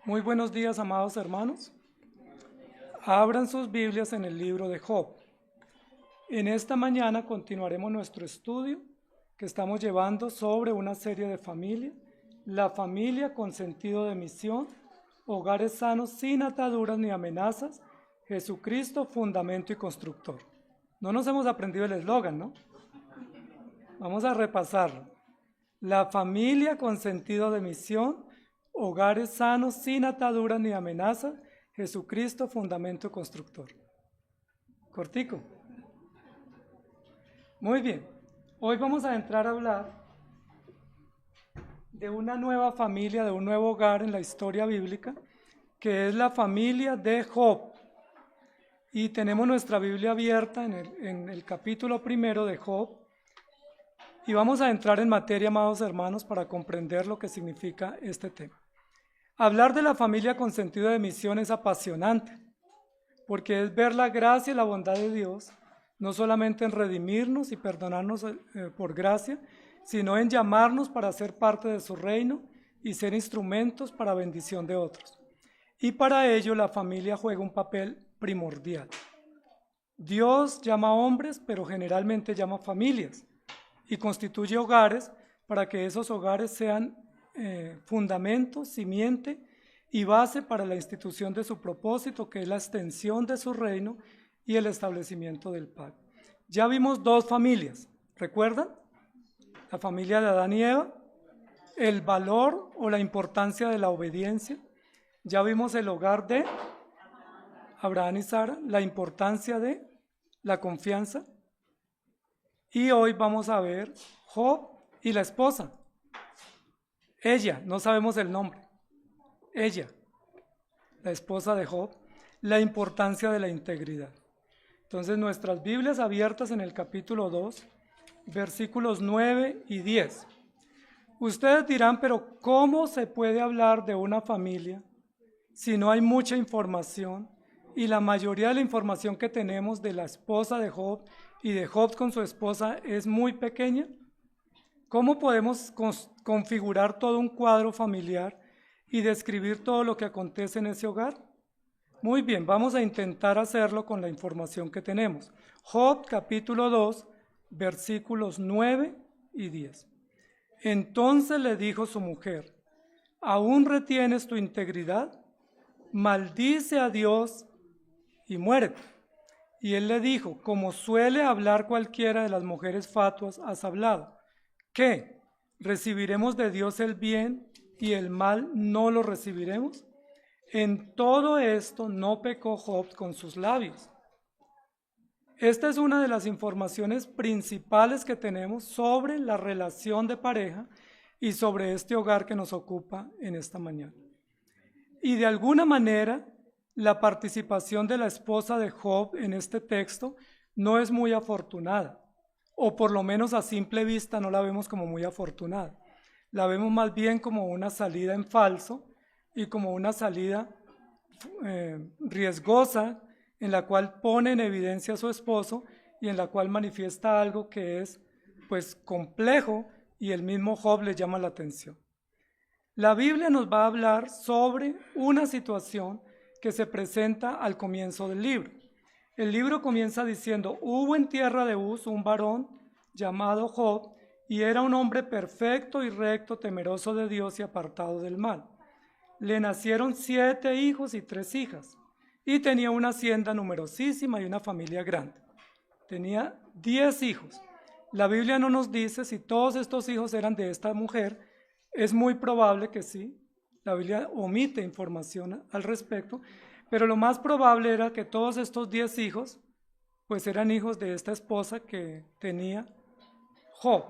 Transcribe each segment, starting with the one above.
Muy buenos días, amados hermanos. Abran sus Biblias en el libro de Job. En esta mañana continuaremos nuestro estudio que estamos llevando sobre una serie de familia, la familia con sentido de misión, hogares sanos sin ataduras ni amenazas, Jesucristo, fundamento y constructor. No nos hemos aprendido el eslogan, ¿no? Vamos a repasarlo. La familia con sentido de misión, hogares sanos, sin ataduras ni amenazas, Jesucristo, fundamento constructor. Cortico. Muy bien. Hoy vamos a entrar a hablar de una nueva familia, de un nuevo hogar en la historia bíblica, que es la familia de Job. Y tenemos nuestra Biblia abierta en el capítulo 1 de Job. Y vamos a entrar en materia, amados hermanos, para comprender lo que significa este tema. Hablar de la familia con sentido de misión es apasionante, porque es ver la gracia y la bondad de Dios, no solamente en redimirnos y perdonarnos por gracia, sino en llamarnos para ser parte de su reino y ser instrumentos para bendición de otros. Y para ello la familia juega un papel primordial. Dios llama a hombres, pero generalmente llama familias, y constituye hogares para que esos hogares sean fundamento, simiente y base para la institución de su propósito, que es la extensión de su reino y el establecimiento del pacto. Ya vimos dos familias, ¿recuerdan? La familia de Adán y Eva, el valor o la importancia de la obediencia. Ya vimos el hogar de Abraham y Sara, la importancia de la confianza. Y hoy vamos a ver Job y la esposa. Ella, no sabemos el nombre. Ella, la esposa de Job, la importancia de la integridad. Entonces, nuestras Biblias abiertas en el capítulo 2, versículos 9 y 10. Ustedes dirán, pero ¿cómo se puede hablar de una familia si no hay mucha información? Y la mayoría de la información que tenemos de la esposa de Job y de Job con su esposa es muy pequeña. ¿Cómo podemos configurar todo un cuadro familiar y describir todo lo que acontece en ese hogar? Muy bien, vamos a intentar hacerlo con la información que tenemos. Job capítulo 2, versículos 9 y 10. Entonces le dijo su mujer, ¿aún retienes tu integridad? Maldice a Dios y muérete. Y él le dijo, como suele hablar cualquiera de las mujeres fatuas, has hablado. ¿Qué? ¿Recibiremos de Dios el bien y el mal no lo recibiremos? En todo esto no pecó Job con sus labios. Esta es una de las informaciones principales que tenemos sobre la relación de pareja y sobre este hogar que nos ocupa en esta mañana. Y de alguna manera, la participación de la esposa de Job en este texto no es muy afortunada, o por lo menos a simple vista no la vemos como muy afortunada. La vemos más bien como una salida en falso y como una salida riesgosa en la cual pone en evidencia a su esposo y en la cual manifiesta algo que es pues complejo y el mismo Job le llama la atención. La Biblia nos va a hablar sobre una situación que se presenta al comienzo del libro. El libro comienza diciendo, hubo en tierra de Uz un varón llamado Job, y era un hombre perfecto y recto, temeroso de Dios y apartado del mal. Le nacieron 7 hijos y 3 hijas, y tenía una hacienda numerosísima y una familia grande. Tenía 10 hijos. La Biblia no nos dice si todos estos hijos eran de esta mujer. Es muy probable que sí. La Biblia omite información al respecto, pero lo más probable era que todos estos 10 hijos pues eran hijos de esta esposa que tenía Job.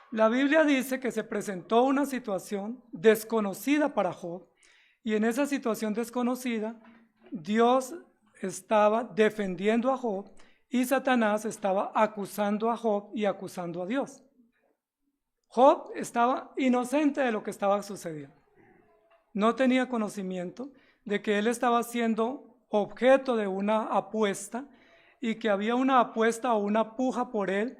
La Biblia dice que se presentó una situación desconocida para Job, y en esa situación desconocida Dios estaba defendiendo a Job y Satanás estaba acusando a Job y acusando a Dios. Job estaba inocente de lo que estaba sucediendo. No tenía conocimiento de que él estaba siendo objeto de una apuesta y que había una apuesta o una puja por él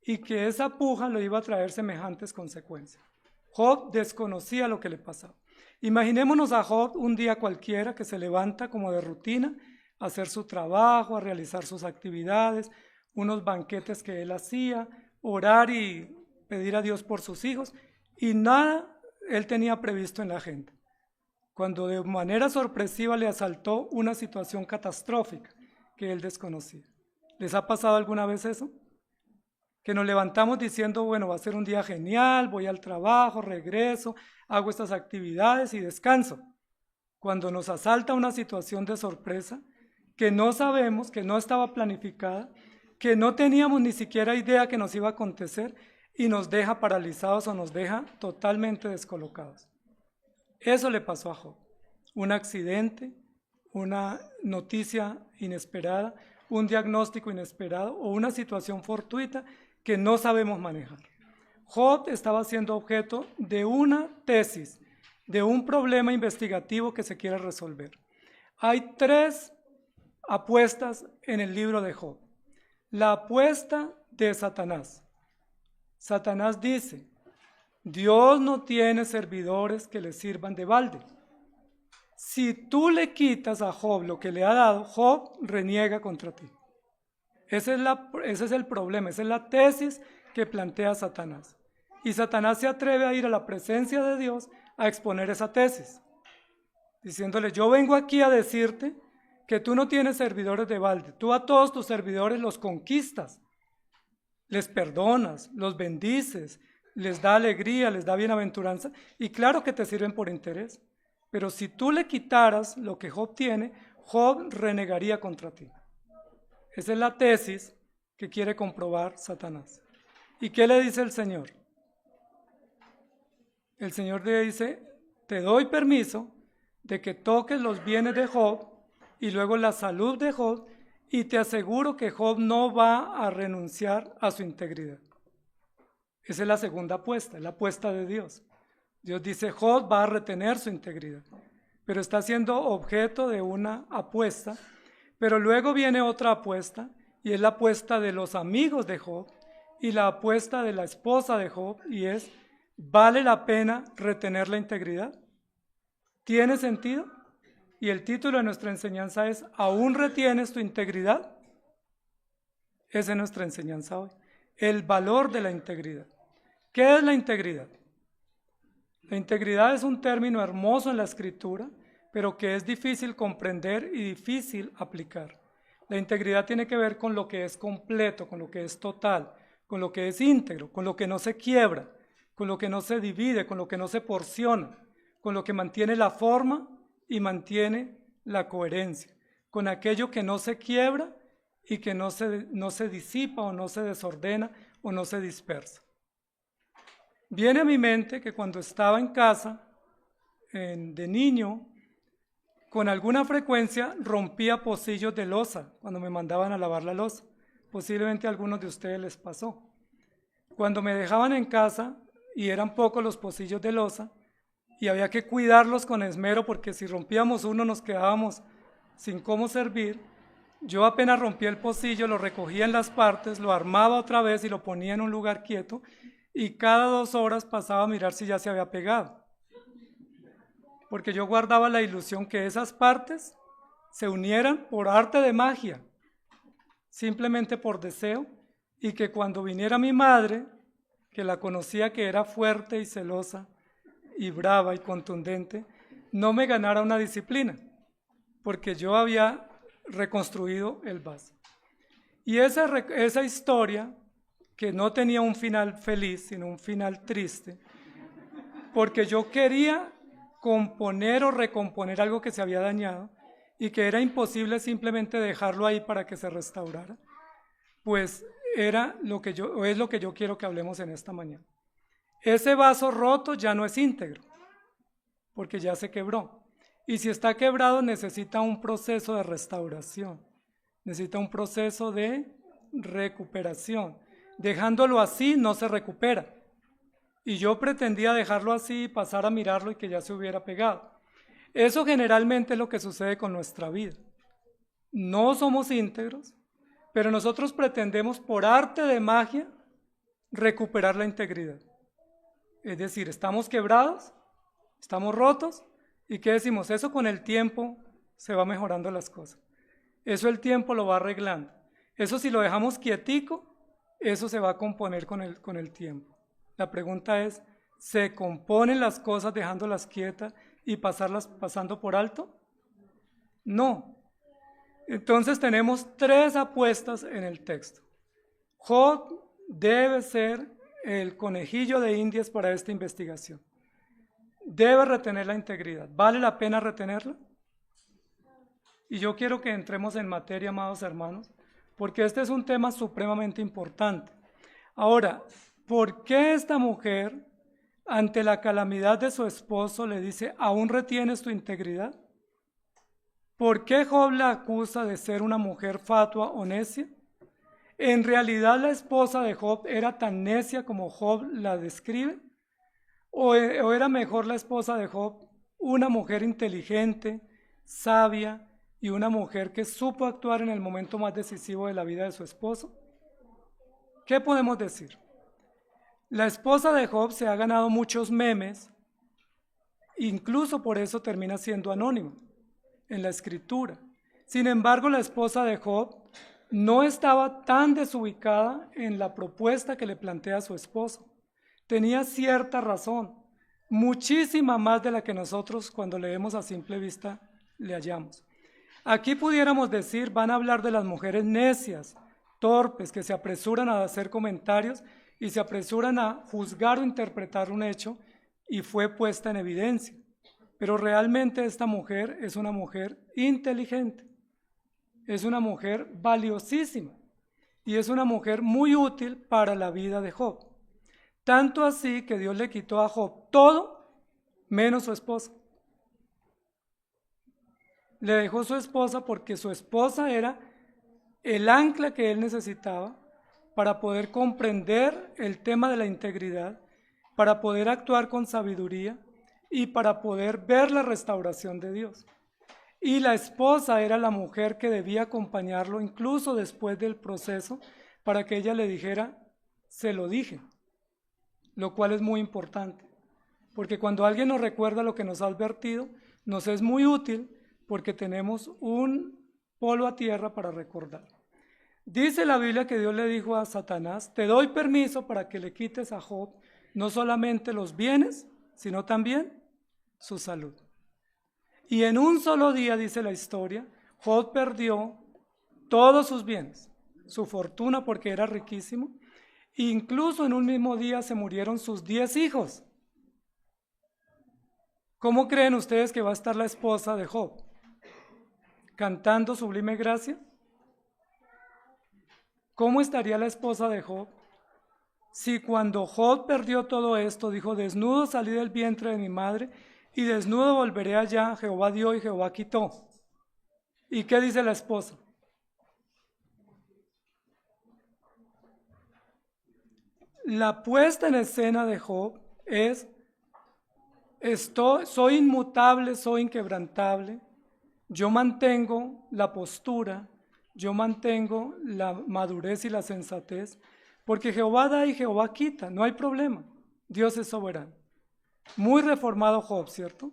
y que esa puja le iba a traer semejantes consecuencias. Job desconocía lo que le pasaba. Imaginémonos a Job un día cualquiera que se levanta como de rutina a hacer su trabajo, a realizar sus actividades, unos banquetes que él hacía, orar y pedir a Dios por sus hijos, y nada él tenía previsto en la agenda. Cuando de manera sorpresiva le asaltó una situación catastrófica que él desconocía. ¿Les ha pasado alguna vez eso? Que nos levantamos diciendo, bueno, va a ser un día genial, voy al trabajo, regreso, hago estas actividades y descanso. Cuando nos asalta una situación de sorpresa que no sabemos, que no estaba planificada, que no teníamos ni siquiera idea que nos iba a acontecer y nos deja paralizados o nos deja totalmente descolocados. Eso le pasó a Job. Un accidente, una noticia inesperada, un diagnóstico inesperado o una situación fortuita que no sabemos manejar. Job estaba siendo objeto de una tesis, de un problema investigativo que se quiere resolver. Hay 3 apuestas en el libro de Job. La apuesta de Satanás. Satanás dice, Dios no tiene servidores que le sirvan de balde. Si tú le quitas a Job lo que le ha dado, Job reniega contra ti. Ese es el problema, esa es la tesis que plantea Satanás. Y Satanás se atreve a ir a la presencia de Dios a exponer esa tesis, diciéndole, yo vengo aquí a decirte que tú no tienes servidores de balde, tú a todos tus servidores los conquistas, les perdonas, los bendices, les da alegría, les da bienaventuranza, y claro que te sirven por interés, pero si tú le quitaras lo que Job tiene, Job renegaría contra ti. Esa es la tesis que quiere comprobar Satanás. ¿Y qué le dice el Señor? El Señor le dice, te doy permiso de que toques los bienes de Job y luego la salud de Job, y te aseguro que Job no va a renunciar a su integridad. Esa es la segunda apuesta, la apuesta de Dios. Dios dice, Job va a retener su integridad, pero está siendo objeto de una apuesta. Pero luego viene otra apuesta, y es la apuesta de los amigos de Job, y la apuesta de la esposa de Job, y es, ¿vale la pena retener la integridad? ¿Tiene sentido? Y el título de nuestra enseñanza es, ¿aún retienes tu integridad? Esa es nuestra enseñanza hoy. El valor de la integridad. ¿Qué es la integridad? La integridad es un término hermoso en la Escritura, pero que es difícil comprender y difícil aplicar. La integridad tiene que ver con lo que es completo, con lo que es total, con lo que es íntegro, con lo que no se quiebra, con lo que no se divide, con lo que no se porciona, con lo que mantiene la forma y mantiene la coherencia, con aquello que no se quiebra y que no se disipa o no se desordena o no se dispersa. Viene a mi mente que cuando estaba en casa, de niño, con alguna frecuencia rompía pocillos de loza cuando me mandaban a lavar la loza. Posiblemente a algunos de ustedes les pasó. Cuando me dejaban en casa, y eran pocos los pocillos de loza, y había que cuidarlos con esmero porque si rompíamos uno nos quedábamos sin cómo servir, yo apenas rompía el pocillo, lo recogía en las partes, lo armaba otra vez y lo ponía en un lugar quieto, y cada 2 horas pasaba a mirar si ya se había pegado. Porque yo guardaba la ilusión que esas partes se unieran por arte de magia, simplemente por deseo, y que cuando viniera mi madre, que la conocía que era fuerte y celosa, y brava y contundente, no me ganara una disciplina, porque yo había reconstruido el vaso. Y esa historia, que no tenía un final feliz, sino un final triste, porque yo quería componer o recomponer algo que se había dañado y que era imposible simplemente dejarlo ahí para que se restaurara, pues es lo que yo quiero que hablemos en esta mañana. Ese vaso roto ya no es íntegro, porque ya se quebró. Y si está quebrado necesita un proceso de restauración, necesita un proceso de recuperación. Dejándolo así no se recupera. Y yo pretendía dejarlo así y pasar a mirarlo y que ya se hubiera pegado. Eso generalmente es lo que sucede con nuestra vida. No somos íntegros, pero nosotros pretendemos por arte de magia recuperar la integridad. Es decir, estamos quebrados, estamos rotos, ¿Y qué decimos? Eso con el tiempo se va mejorando las cosas. Eso el tiempo lo va arreglando. Eso si lo dejamos quietico, eso se va a componer con el tiempo. La pregunta es, ¿se componen las cosas dejándolas quietas y pasando por alto? No. Entonces tenemos 3 apuestas en el texto. Job debe ser el conejillo de indias para esta investigación. Debe retener la integridad. ¿Vale la pena retenerla? Y yo quiero que entremos en materia, amados hermanos, porque este es un tema supremamente importante. Ahora, ¿por qué esta mujer, ante la calamidad de su esposo, le dice, ¿aún retienes tu integridad? ¿Por qué Job la acusa de ser una mujer fatua o necia? ¿En realidad la esposa de Job era tan necia como Job la describe? ¿O era mejor la esposa de Job una mujer inteligente, sabia y una mujer que supo actuar en el momento más decisivo de la vida de su esposo? ¿Qué podemos decir? La esposa de Job se ha ganado muchos memes, incluso por eso termina siendo anónima en la escritura. Sin embargo, la esposa de Job no estaba tan desubicada en la propuesta que le plantea a su esposo. Tenía cierta razón, muchísima más de la que nosotros cuando leemos a simple vista le hallamos. Aquí pudiéramos decir, van a hablar de las mujeres necias, torpes, que se apresuran a hacer comentarios y se apresuran a juzgar o interpretar un hecho y fue puesta en evidencia. Pero realmente esta mujer es una mujer inteligente, es una mujer valiosísima y es una mujer muy útil para la vida de Job. Tanto así que Dios le quitó a Job todo menos su esposa. Le dejó su esposa porque su esposa era el ancla que él necesitaba para poder comprender el tema de la integridad, para poder actuar con sabiduría y para poder ver la restauración de Dios. Y la esposa era la mujer que debía acompañarlo incluso después del proceso para que ella le dijera, se lo dije, lo cual es muy importante, porque cuando alguien nos recuerda lo que nos ha advertido, nos es muy útil porque tenemos un polo a tierra para recordar. Dice la Biblia que Dios le dijo a Satanás, te doy permiso para que le quites a Job no solamente los bienes, sino también su salud. Y en un solo día, dice la historia, Job perdió todos sus bienes, su fortuna porque era riquísimo, e incluso en un mismo día se murieron sus 10 hijos. ¿Cómo creen ustedes que va a estar la esposa de Job? ¿Cantando Sublime Gracia? ¿Cómo estaría la esposa de Job si cuando Job perdió todo esto dijo, desnudo salí del vientre de mi madre y desnudo volveré allá, Jehová dio y Jehová quitó? ¿Y qué dice la esposa? La puesta en escena de Job es, soy inmutable, soy inquebrantable, yo mantengo la postura, yo mantengo la madurez y la sensatez, porque Jehová da y Jehová quita, no hay problema, Dios es soberano. Muy reformado Job, ¿cierto?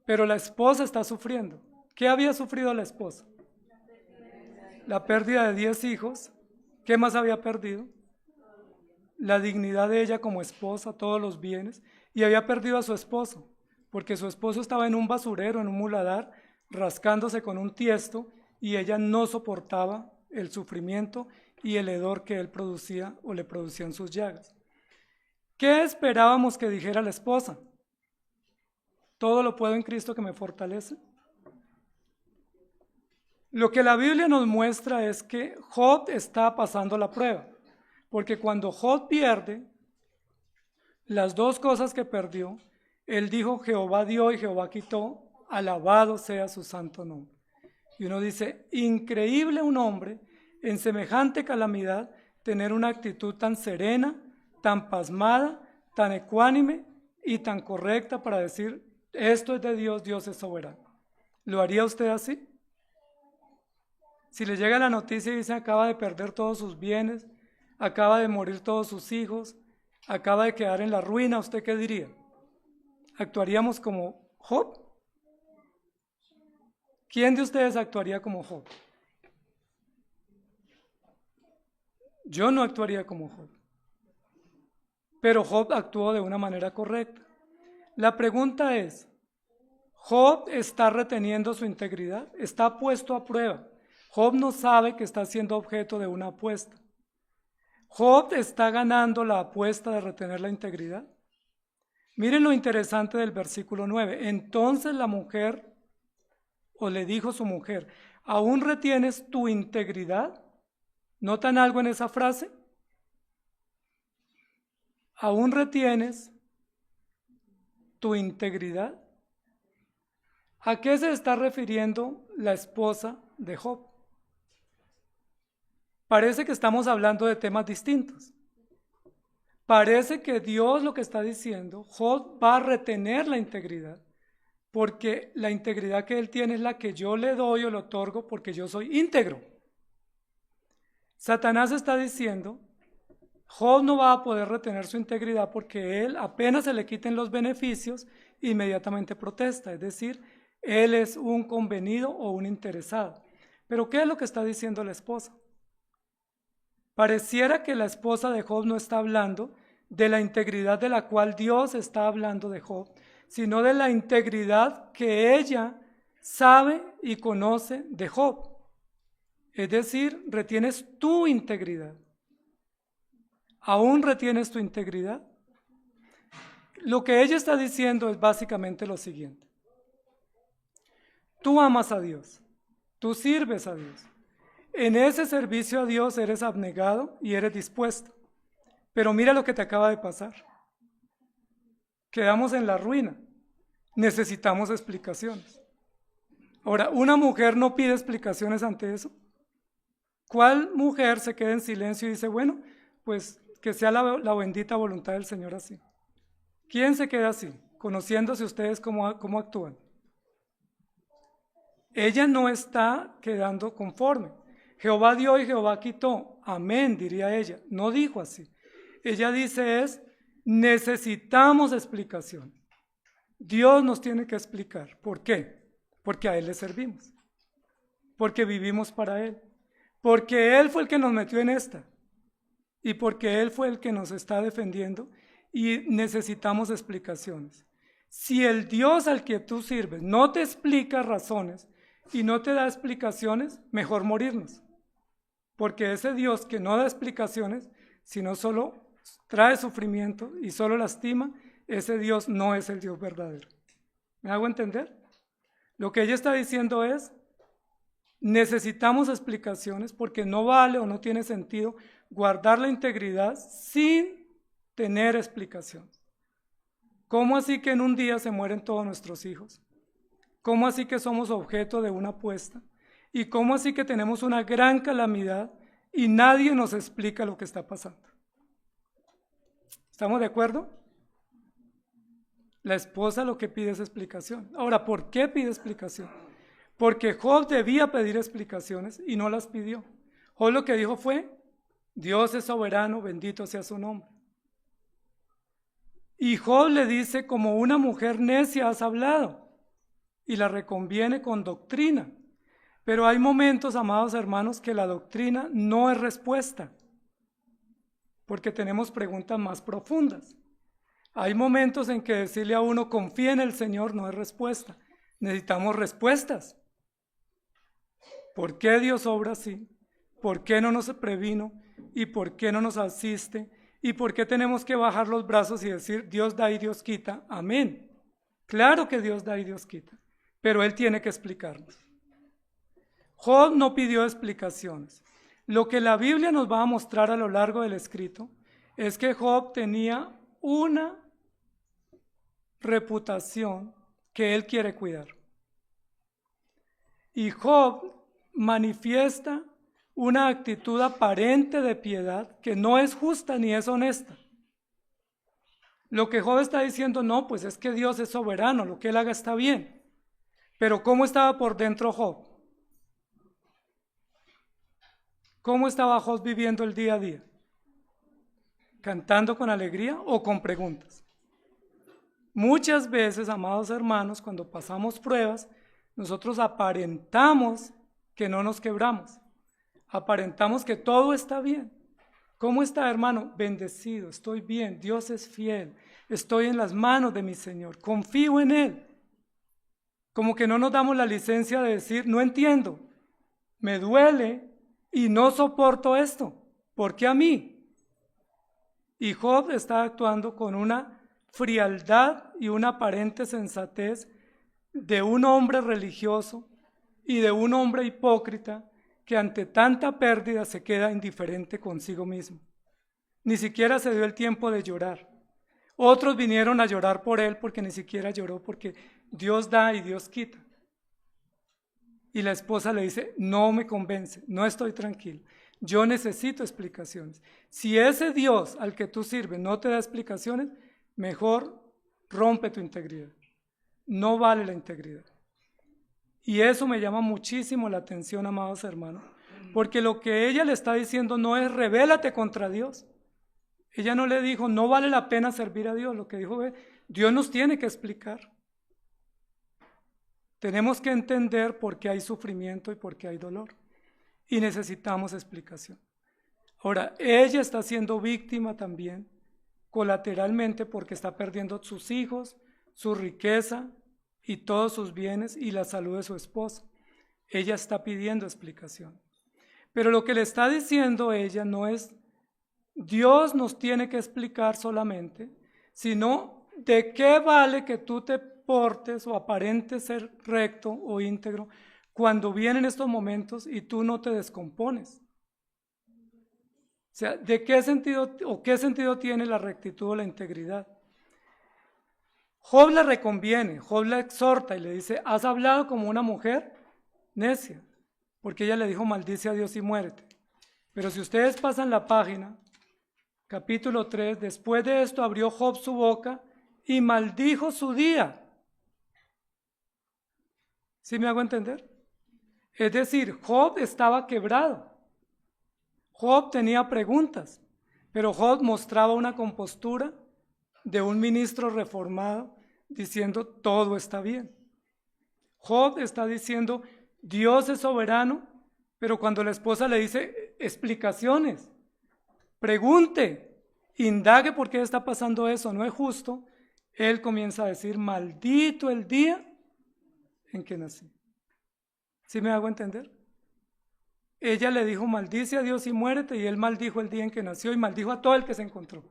Pero la esposa está sufriendo. ¿Qué había sufrido la esposa? La pérdida de 10 hijos. ¿Qué más había perdido? La dignidad de ella como esposa, todos los bienes, y había perdido a su esposo, porque su esposo estaba en un basurero, en un muladar, rascándose con un tiesto, y ella no soportaba el sufrimiento y el hedor que él producía o le producían sus llagas. ¿Qué esperábamos que dijera la esposa? ¿Todo lo puedo en Cristo que me fortalece? Lo que la Biblia nos muestra es que Job está pasando la prueba, porque cuando Job pierde las 2 cosas que perdió, él dijo, Jehová dio y Jehová quitó, alabado sea su santo nombre. Y uno dice, increíble un hombre en semejante calamidad tener una actitud tan serena, tan pasmada, tan ecuánime y tan correcta para decir, esto es de Dios, Dios es soberano. ¿Lo haría usted así? Si le llega la noticia y dice, acaba de perder todos sus bienes, acaba de morir todos sus hijos, acaba de quedar en la ruina, ¿usted qué diría? ¿Actuaríamos como Job. ¿Quién de ustedes actuaría como Job? Yo no actuaría como Job. Pero Job actuó de una manera correcta. La pregunta es, ¿Job está reteniendo su integridad? Está puesto a prueba. Job no sabe que está siendo objeto de una apuesta. ¿Job está ganando la apuesta de retener la integridad? Miren lo interesante del versículo 9. Entonces la mujer, o le dijo su mujer, ¿aún retienes tu integridad? ¿Notan algo en esa frase? ¿Aún retienes tu integridad? ¿A qué se está refiriendo la esposa de Job? Parece que estamos hablando de temas distintos. Parece que Dios lo que está diciendo, Job va a retener la integridad, porque la integridad que él tiene es la que yo le doy o le otorgo porque yo soy íntegro. Satanás está diciendo, Job no va a poder retener su integridad porque él apenas se le quiten los beneficios, inmediatamente protesta, es decir, él es un convenido o un interesado. Pero ¿qué es lo que está diciendo la esposa? Pareciera que la esposa de Job no está hablando de la integridad de la cual Dios está hablando de Job, sino de la integridad que ella sabe y conoce de Job. Es decir, retienes tu integridad. ¿Aún retienes tu integridad? Lo que ella está diciendo es básicamente lo siguiente. Tú amas a Dios, tú sirves a Dios. En ese servicio a Dios eres abnegado y eres dispuesto. Pero mira lo que te acaba de pasar. Quedamos en la ruina. Necesitamos explicaciones. Ahora, ¿una mujer no pide explicaciones ante eso? ¿Cuál mujer se queda en silencio y dice, bueno, pues que sea la bendita voluntad del Señor así? ¿Quién se queda así, conociéndose ustedes cómo actúan? Ella no está quedando conforme. Jehová dio y Jehová quitó. Amén, diría ella. No dijo así. Ella dice necesitamos explicación. Dios nos tiene que explicar. ¿Por qué? Porque a Él le servimos. Porque vivimos para Él. Porque Él fue el que nos metió en esta. Y porque Él fue el que nos está defendiendo. Y necesitamos explicaciones. Si el Dios al que tú sirves no te explica razones y no te da explicaciones, mejor morirnos. Porque ese Dios que no da explicaciones, sino solo trae sufrimiento y solo lastima, ese Dios no es el Dios verdadero. ¿Me hago entender? Lo que ella está diciendo es, necesitamos explicaciones porque no vale o no tiene sentido guardar la integridad sin tener explicaciones. ¿Cómo así que en un día se mueren todos nuestros hijos? ¿Cómo así que somos objeto de una apuesta? ¿Y cómo así que tenemos una gran calamidad y nadie nos explica lo que está pasando? ¿Estamos de acuerdo? La esposa lo que pide es explicación. Ahora, ¿por qué pide explicación? Porque Job debía pedir explicaciones y no las pidió. Job lo que dijo fue, Dios es soberano, bendito sea su nombre. Y Job le dice, como una mujer necia has hablado, y la reconviene con doctrina. Pero hay momentos, amados hermanos, que la doctrina no es respuesta, porque tenemos preguntas más profundas. Hay momentos en que decirle a uno, confía en el Señor, no es respuesta. Necesitamos respuestas. ¿Por qué Dios obra así? ¿Por qué no nos previno? ¿Y por qué no nos asiste? ¿Y por qué tenemos que bajar los brazos y decir, Dios da y Dios quita? Amén. Claro que Dios da y Dios quita, pero Él tiene que explicarnos. Job no pidió explicaciones. Lo que la Biblia nos va a mostrar a lo largo del escrito es que Job tenía una reputación que él quiere cuidar. Y Job manifiesta una actitud aparente de piedad que no es justa ni es honesta. Lo que Job está diciendo, no, pues es que Dios es soberano, lo que Él haga está bien. Pero ¿cómo estaba por dentro Job? ¿Cómo estaba Job viviendo el día a día? ¿Cantando con alegría o con preguntas? Muchas veces, amados hermanos, cuando pasamos pruebas, nosotros aparentamos que no nos quebramos, aparentamos que todo está bien. ¿Cómo está, hermano? Bendecido, estoy bien, Dios es fiel, estoy en las manos de mi Señor, confío en Él. Como que no nos damos la licencia de decir, no entiendo, me duele y no soporto esto, ¿por qué a mí? Y Job está actuando con una frialdad y una aparente sensatez de un hombre religioso y de un hombre hipócrita que ante tanta pérdida se queda indiferente consigo mismo. Ni siquiera se dio el tiempo de llorar. Otros vinieron a llorar por él porque ni siquiera lloró, porque Dios da y Dios quita. Y la esposa le dice, no me convence, no estoy tranquilo, yo necesito explicaciones. Si ese Dios al que tú sirves no te da explicaciones, mejor rompe tu integridad. No vale la integridad. Y eso me llama muchísimo la atención, amados hermanos, porque lo que ella le está diciendo no es rebélate contra Dios. Ella no le dijo, no vale la pena servir a Dios. Lo que dijo es, Dios nos tiene que explicar. Tenemos que entender por qué hay sufrimiento y por qué hay dolor. Y necesitamos explicación. Ahora, ella está siendo víctima también, colateralmente, porque está perdiendo sus hijos, su riqueza y todos sus bienes y la salud de su esposo. Ella está pidiendo explicación. Pero lo que le está diciendo ella no es, Dios nos tiene que explicar solamente, sino de qué vale que tú te portes o aparentes ser recto o íntegro cuando vienen estos momentos y tú no te descompones. O sea, ¿de qué sentido o qué sentido tiene la rectitud o la integridad? Job le reconviene, Job la exhorta y le dice, has hablado como una mujer necia, porque ella le dijo, maldice a Dios y muérete. Pero si ustedes pasan la página, capítulo 3, después de esto abrió Job su boca y maldijo su día. ¿Sí me hago entender? Es decir, Job estaba quebrado. Job tenía preguntas, pero Job mostraba una compostura de un ministro reformado diciendo todo está bien. Job está diciendo Dios es soberano, pero cuando la esposa le dice explicaciones, pregunte, indague por qué está pasando eso, no es justo, él comienza a decir maldito el día en que nací. ¿Sí me hago entender? Ella le dijo maldice a Dios y muérete, y él maldijo el día en que nació y maldijo a todo el que se encontró.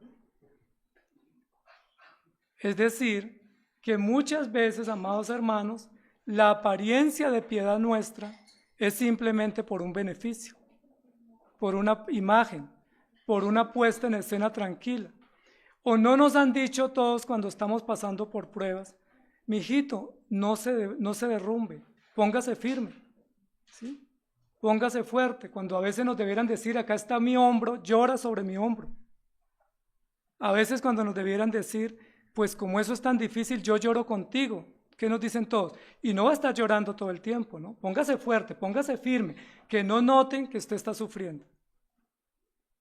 Es decir, que muchas veces, amados hermanos, la apariencia de piedad nuestra es simplemente por un beneficio, por una imagen, por una puesta en escena tranquila. O no nos han dicho todos cuando estamos pasando por pruebas, mijito, no se derrumbe, póngase firme, ¿sí? Póngase fuerte, cuando a veces nos debieran decir, acá está mi hombro, llora sobre mi hombro. A veces cuando nos debieran decir, pues como eso es tan difícil, yo lloro contigo. ¿Qué nos dicen todos? Y no va a estar llorando todo el tiempo, ¿no? Póngase fuerte, póngase firme, que no noten que usted está sufriendo.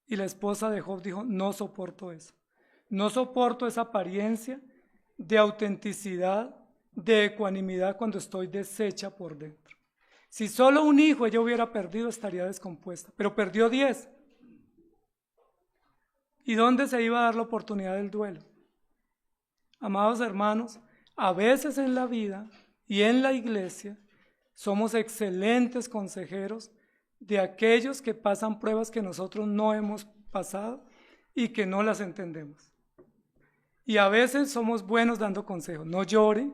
Y la esposa de Job dijo, no soporto eso. No soporto esa apariencia de autenticidad, de ecuanimidad cuando estoy deshecha por dentro. Si solo un hijo ella hubiera perdido, estaría descompuesta, pero perdió 10. ¿Y dónde se iba a dar la oportunidad del duelo? Amados hermanos, a veces en la vida y en la iglesia somos excelentes consejeros de aquellos que pasan pruebas que nosotros no hemos pasado y que no las entendemos. Y a veces somos buenos dando consejos. No llore,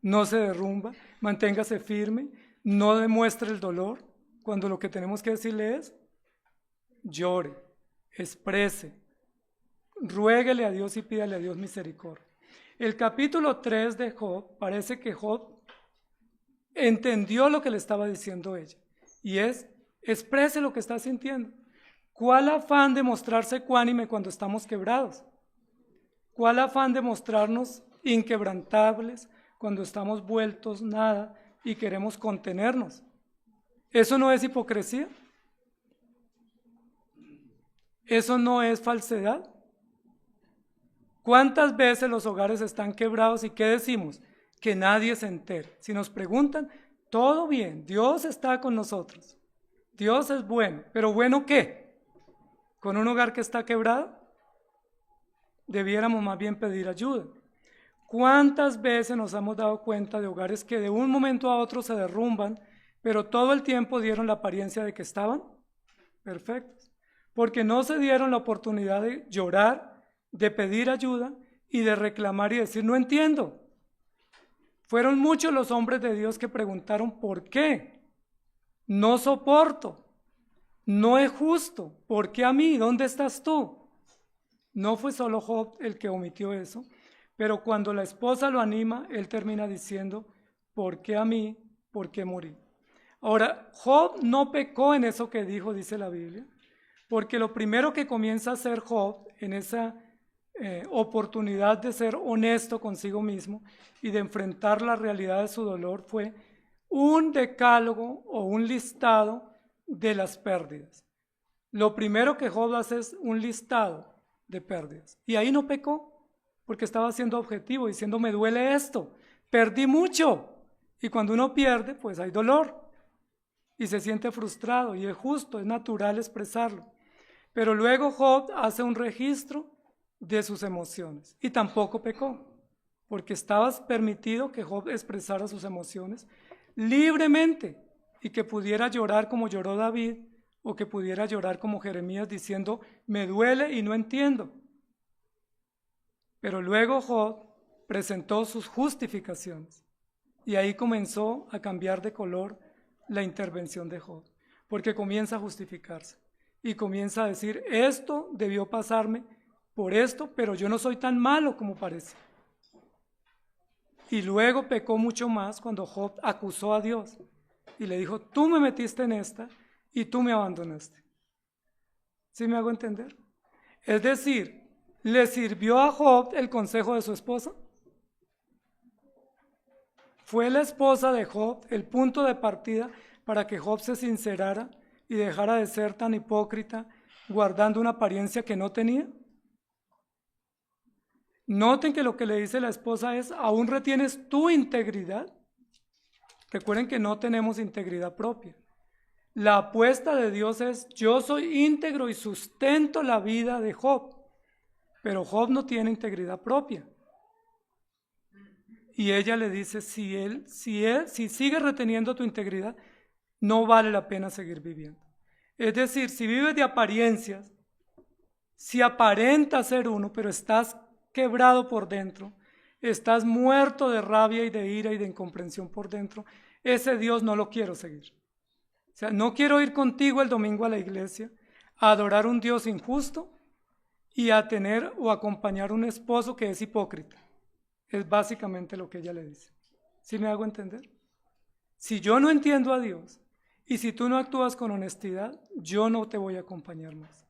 no se derrumba, manténgase firme, no demuestre el dolor, cuando lo que tenemos que decirle es, llore, exprese, ruéguele a Dios y pídale a Dios misericordia. El capítulo 3 de Job, parece que Job entendió lo que le estaba diciendo ella, y es, exprese lo que está sintiendo. ¿Cuál afán de mostrarse ecuánime cuando estamos quebrados? ¿Cuál afán de mostrarnos inquebrantables cuando estamos vueltos nada y queremos contenernos? ¿Eso no es hipocresía? ¿Eso no es falsedad? ¿Cuántas veces los hogares están quebrados y qué decimos? Que nadie se entere. Si nos preguntan, todo bien, Dios está con nosotros, Dios es bueno, pero ¿bueno qué? ¿Con un hogar que está quebrado? Debiéramos más bien pedir ayuda. ¿Cuántas veces nos hemos dado cuenta de hogares que de un momento a otro se derrumban, pero todo el tiempo dieron la apariencia de que estaban perfectos? Porque no se dieron la oportunidad de llorar, de pedir ayuda y de reclamar y decir, no entiendo. Fueron muchos los hombres de Dios que preguntaron, ¿por qué? No soporto, no es justo, ¿por qué a mí? ¿Dónde estás tú? No fue solo Job el que omitió eso, pero cuando la esposa lo anima, él termina diciendo, ¿por qué a mí? ¿Por qué morí? Ahora, Job no pecó en eso que dijo, dice la Biblia, porque lo primero que comienza a hacer Job en esa oportunidad de ser honesto consigo mismo y de enfrentar la realidad de su dolor fue un decálogo o un listado de las pérdidas. Lo primero que Job hace es un listado de pérdidas. Y ahí no pecó, porque estaba siendo objetivo, diciendo, me duele esto, perdí mucho. Y cuando uno pierde, pues hay dolor. Y se siente frustrado, y es justo, es natural expresarlo. Pero luego Job hace un registro de sus emociones, y tampoco pecó, porque estaba permitido que Job expresara sus emociones libremente, y que pudiera llorar como lloró David, o que pudiera llorar como Jeremías diciendo, me duele y no entiendo. Pero luego Job presentó sus justificaciones y ahí comenzó a cambiar de color la intervención de Job, porque comienza a justificarse y comienza a decir, esto debió pasarme por esto, pero yo no soy tan malo como parece. Y luego pecó mucho más cuando Job acusó a Dios y le dijo, tú me metiste en esta y tú me abandonaste. ¿Sí me hago entender? Es decir, ¿le sirvió a Job el consejo de su esposa? ¿Fue la esposa de Job el punto de partida para que Job se sincerara y dejara de ser tan hipócrita, guardando una apariencia que no tenía? Noten que lo que le dice la esposa es, ¿aún retienes tu integridad? Recuerden que no tenemos integridad propia. La apuesta de Dios es, yo soy íntegro y sustento la vida de Job, pero Job no tiene integridad propia. Y ella le dice, si sigue reteniendo tu integridad, no vale la pena seguir viviendo. Es decir, si vives de apariencias, si aparentas ser uno, pero estás quebrado por dentro, estás muerto de rabia y de ira y de incomprensión por dentro, ese Dios no lo quiero seguir. O sea, no quiero ir contigo el domingo a la iglesia a adorar un Dios injusto y a tener o acompañar un esposo que es hipócrita. Es básicamente lo que ella le dice. ¿Sí me hago entender? Si yo no entiendo a Dios y si tú no actúas con honestidad, yo no te voy a acompañar más.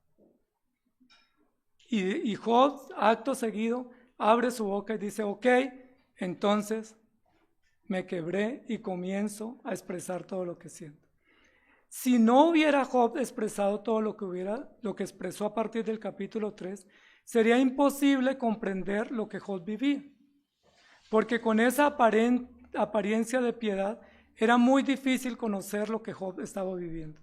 Y Job, acto seguido, abre su boca y dice, ok, entonces me quebré y comienzo a expresar todo lo que siento. Si no hubiera Job expresado todo lo que expresó a partir del capítulo 3, sería imposible comprender lo que Job vivía. Porque con esa apariencia de piedad era muy difícil conocer lo que Job estaba viviendo.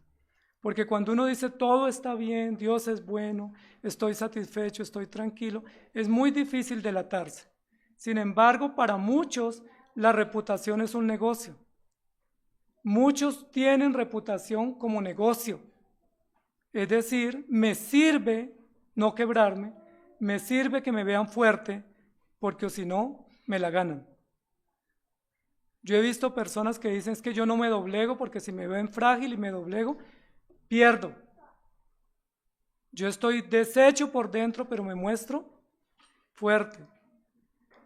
Porque cuando uno dice todo está bien, Dios es bueno, estoy satisfecho, estoy tranquilo, es muy difícil delatarse. Sin embargo, para muchos la reputación es un negocio. Muchos tienen reputación como negocio. Es decir, me sirve no quebrarme, me sirve que me vean fuerte, porque si no, me la ganan. Yo he visto personas que dicen es que yo no me doblego porque si me ven frágil y me doblego, pierdo. Yo estoy deshecho por dentro, pero me muestro fuerte.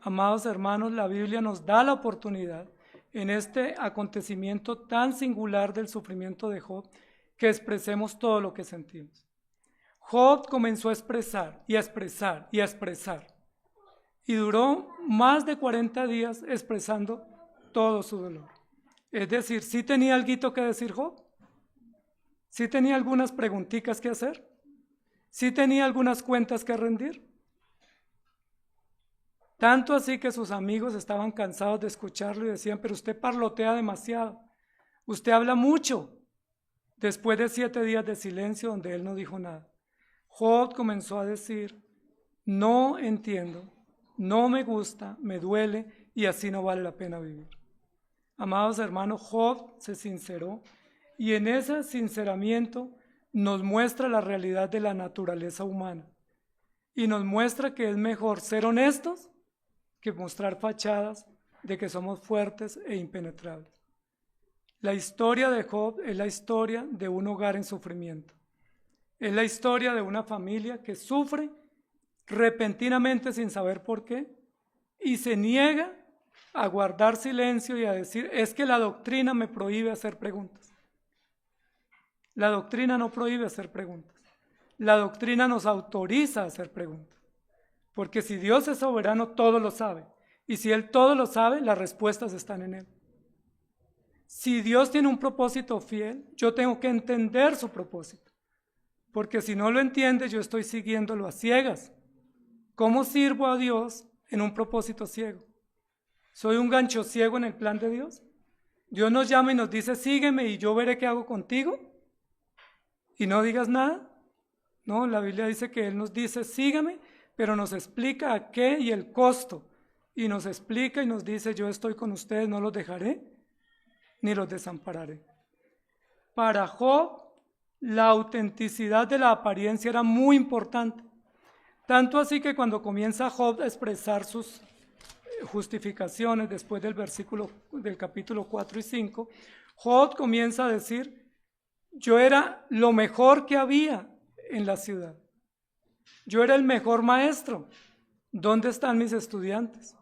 Amados hermanos, la Biblia nos da la oportunidad en este acontecimiento tan singular del sufrimiento de Job que expresemos todo lo que sentimos. Job comenzó a expresar y a expresar y a expresar y duró más de 40 días expresando todo su dolor. Es decir, ¿sí tenía algo que decir Job? ¿Sí tenía algunas preguntitas que hacer? ¿Sí tenía algunas cuentas que rendir? Tanto así que sus amigos estaban cansados de escucharlo y decían, pero usted parlotea demasiado, usted habla mucho. Después de 7 días de silencio donde él no dijo nada, Job comenzó a decir, no entiendo, no me gusta, me duele y así no vale la pena vivir. Amados hermanos, Job se sinceró y en ese sinceramiento nos muestra la realidad de la naturaleza humana y nos muestra que es mejor ser honestos que mostrar fachadas de que somos fuertes e impenetrables. La historia de Job es la historia de un hogar en sufrimiento. Es la historia de una familia que sufre repentinamente sin saber por qué y se niega a guardar silencio y a decir, es que la doctrina me prohíbe hacer preguntas. La doctrina no prohíbe hacer preguntas. La doctrina nos autoriza a hacer preguntas. Porque si Dios es soberano, todo lo sabe. Y si Él todo lo sabe, las respuestas están en Él. Si Dios tiene un propósito fiel, yo tengo que entender su propósito. Porque si no lo entiendes, yo estoy siguiéndolo a ciegas. ¿Cómo sirvo a Dios en un propósito ciego? ¿Soy un gancho ciego en el plan de Dios? Dios nos llama y nos dice, sígueme y yo veré qué hago contigo. Y no digas nada. No, la Biblia dice que Él nos dice, sígueme, pero nos explica a qué y el costo. Y nos explica y nos dice, yo estoy con ustedes, no los dejaré, ni los desampararé. Para Job, la autenticidad de la apariencia era muy importante. Tanto así que cuando comienza Job a expresar sus justificaciones después del capítulo 4 y 5, Job comienza a decir, yo era lo mejor que había en la ciudad. Yo era el mejor maestro. ¿Dónde están mis estudiantes?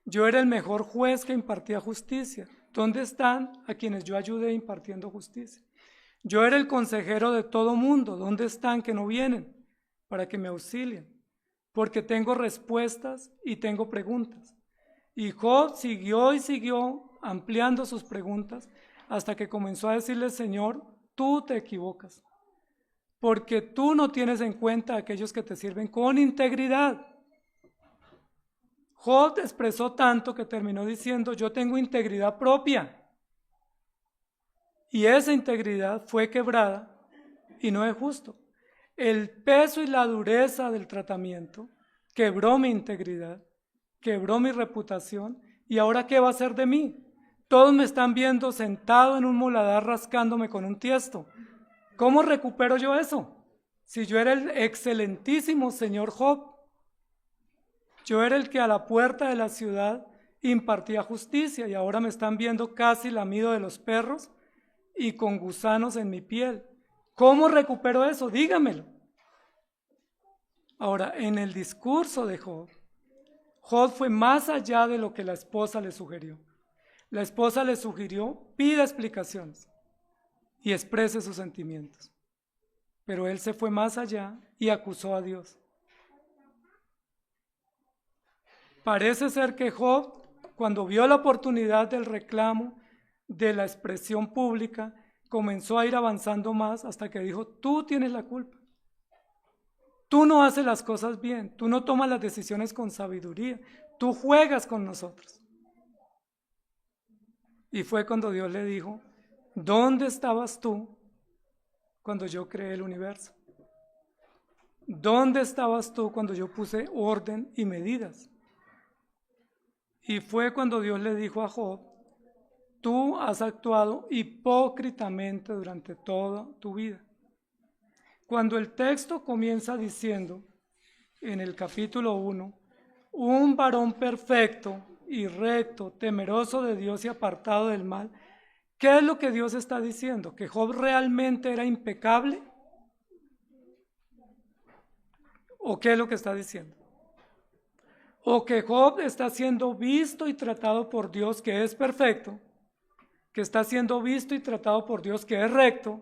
Yo era el mejor juez que impartía justicia. ¿Dónde están a quienes yo ayudé impartiendo justicia? Yo era el consejero de todo mundo. ¿Dónde están que no vienen para que me auxilien? Porque tengo respuestas y tengo preguntas. Y Job siguió y siguió ampliando sus preguntas hasta que comenzó a decirle, Señor, tú te equivocas, porque tú no tienes en cuenta a aquellos que te sirven con integridad. Job expresó tanto que terminó diciendo, yo tengo integridad propia. Y esa integridad fue quebrada y no es justo. El peso y la dureza del tratamiento quebró mi integridad, quebró mi reputación, y ahora ¿qué va a hacer de mí? Todos me están viendo sentado en un muladar rascándome con un tiesto. ¿Cómo recupero yo eso? Si yo era el excelentísimo señor Job, yo era el que a la puerta de la ciudad impartía justicia y ahora me están viendo casi lamido de los perros y con gusanos en mi piel. ¿Cómo recupero eso? Dígamelo. Ahora, en el discurso de Job, Job fue más allá de lo que la esposa le sugirió. La esposa le sugirió, pida explicaciones y exprese sus sentimientos. Pero él se fue más allá y acusó a Dios. Parece ser que Job, cuando vio la oportunidad del reclamo, de la expresión pública, comenzó a ir avanzando más hasta que dijo, tú tienes la culpa. Tú no haces las cosas bien, tú no tomas las decisiones con sabiduría, tú juegas con nosotros. Y fue cuando Dios le dijo, ¿dónde estabas tú cuando yo creé el universo? ¿Dónde estabas tú cuando yo puse orden y medidas? Y fue cuando Dios le dijo a Job, tú has actuado hipócritamente durante toda tu vida. Cuando el texto comienza diciendo, en el capítulo 1, un varón perfecto y recto, temeroso de Dios y apartado del mal, ¿qué es lo que Dios está diciendo? ¿Que Job realmente era impecable? ¿O qué es lo que está diciendo? ¿O que Job está siendo visto y tratado por Dios, que es perfecto, que está siendo visto y tratado por Dios, que es recto,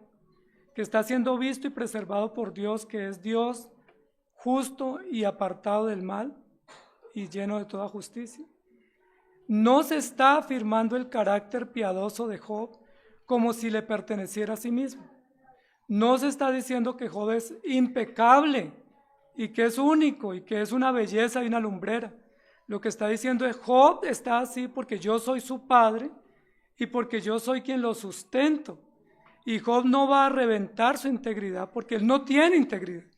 que está siendo visto y preservado por Dios, que es Dios justo y apartado del mal y lleno de toda justicia? No se está afirmando el carácter piadoso de Job como si le perteneciera a sí mismo. No se está diciendo que Job es impecable y que es único y que es una belleza y una lumbrera. Lo que está diciendo es, Job está así porque yo soy su padre y porque yo soy quien lo sustento. Y Job no va a reventar su integridad porque él no tiene integridad.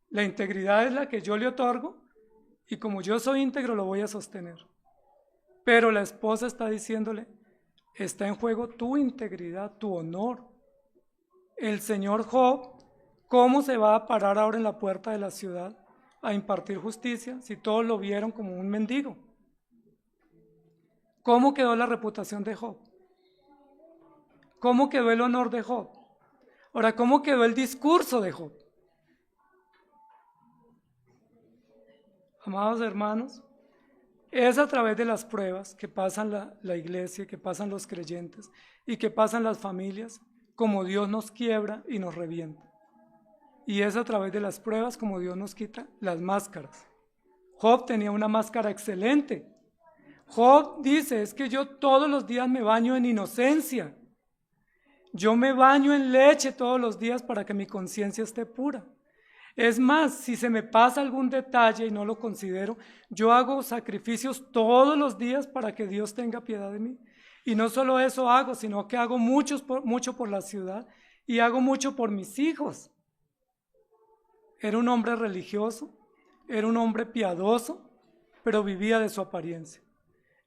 La integridad es la que yo le otorgo y como yo soy íntegro lo voy a sostener. Pero la esposa está diciéndole, está en juego tu integridad, tu honor. El señor Job, ¿cómo se va a parar ahora en la puerta de la ciudad a impartir justicia si todos lo vieron como un mendigo? ¿Cómo quedó la reputación de Job? ¿Cómo quedó el honor de Job? Ahora, ¿cómo quedó el discurso de Job? Amados hermanos, es a través de las pruebas que pasan la iglesia, que pasan los creyentes y que pasan las familias, como Dios nos quiebra y nos revienta. Y es a través de las pruebas como Dios nos quita las máscaras. Job tenía una máscara excelente. Job dice, es que yo todos los días me baño en inocencia. Yo me baño en leche todos los días para que mi conciencia esté pura. Es más, si se me pasa algún detalle y no lo considero, yo hago sacrificios todos los días para que Dios tenga piedad de mí. Y no solo eso hago, sino que hago mucho por la ciudad y hago mucho por mis hijos. Era un hombre religioso, era un hombre piadoso, pero vivía de su apariencia.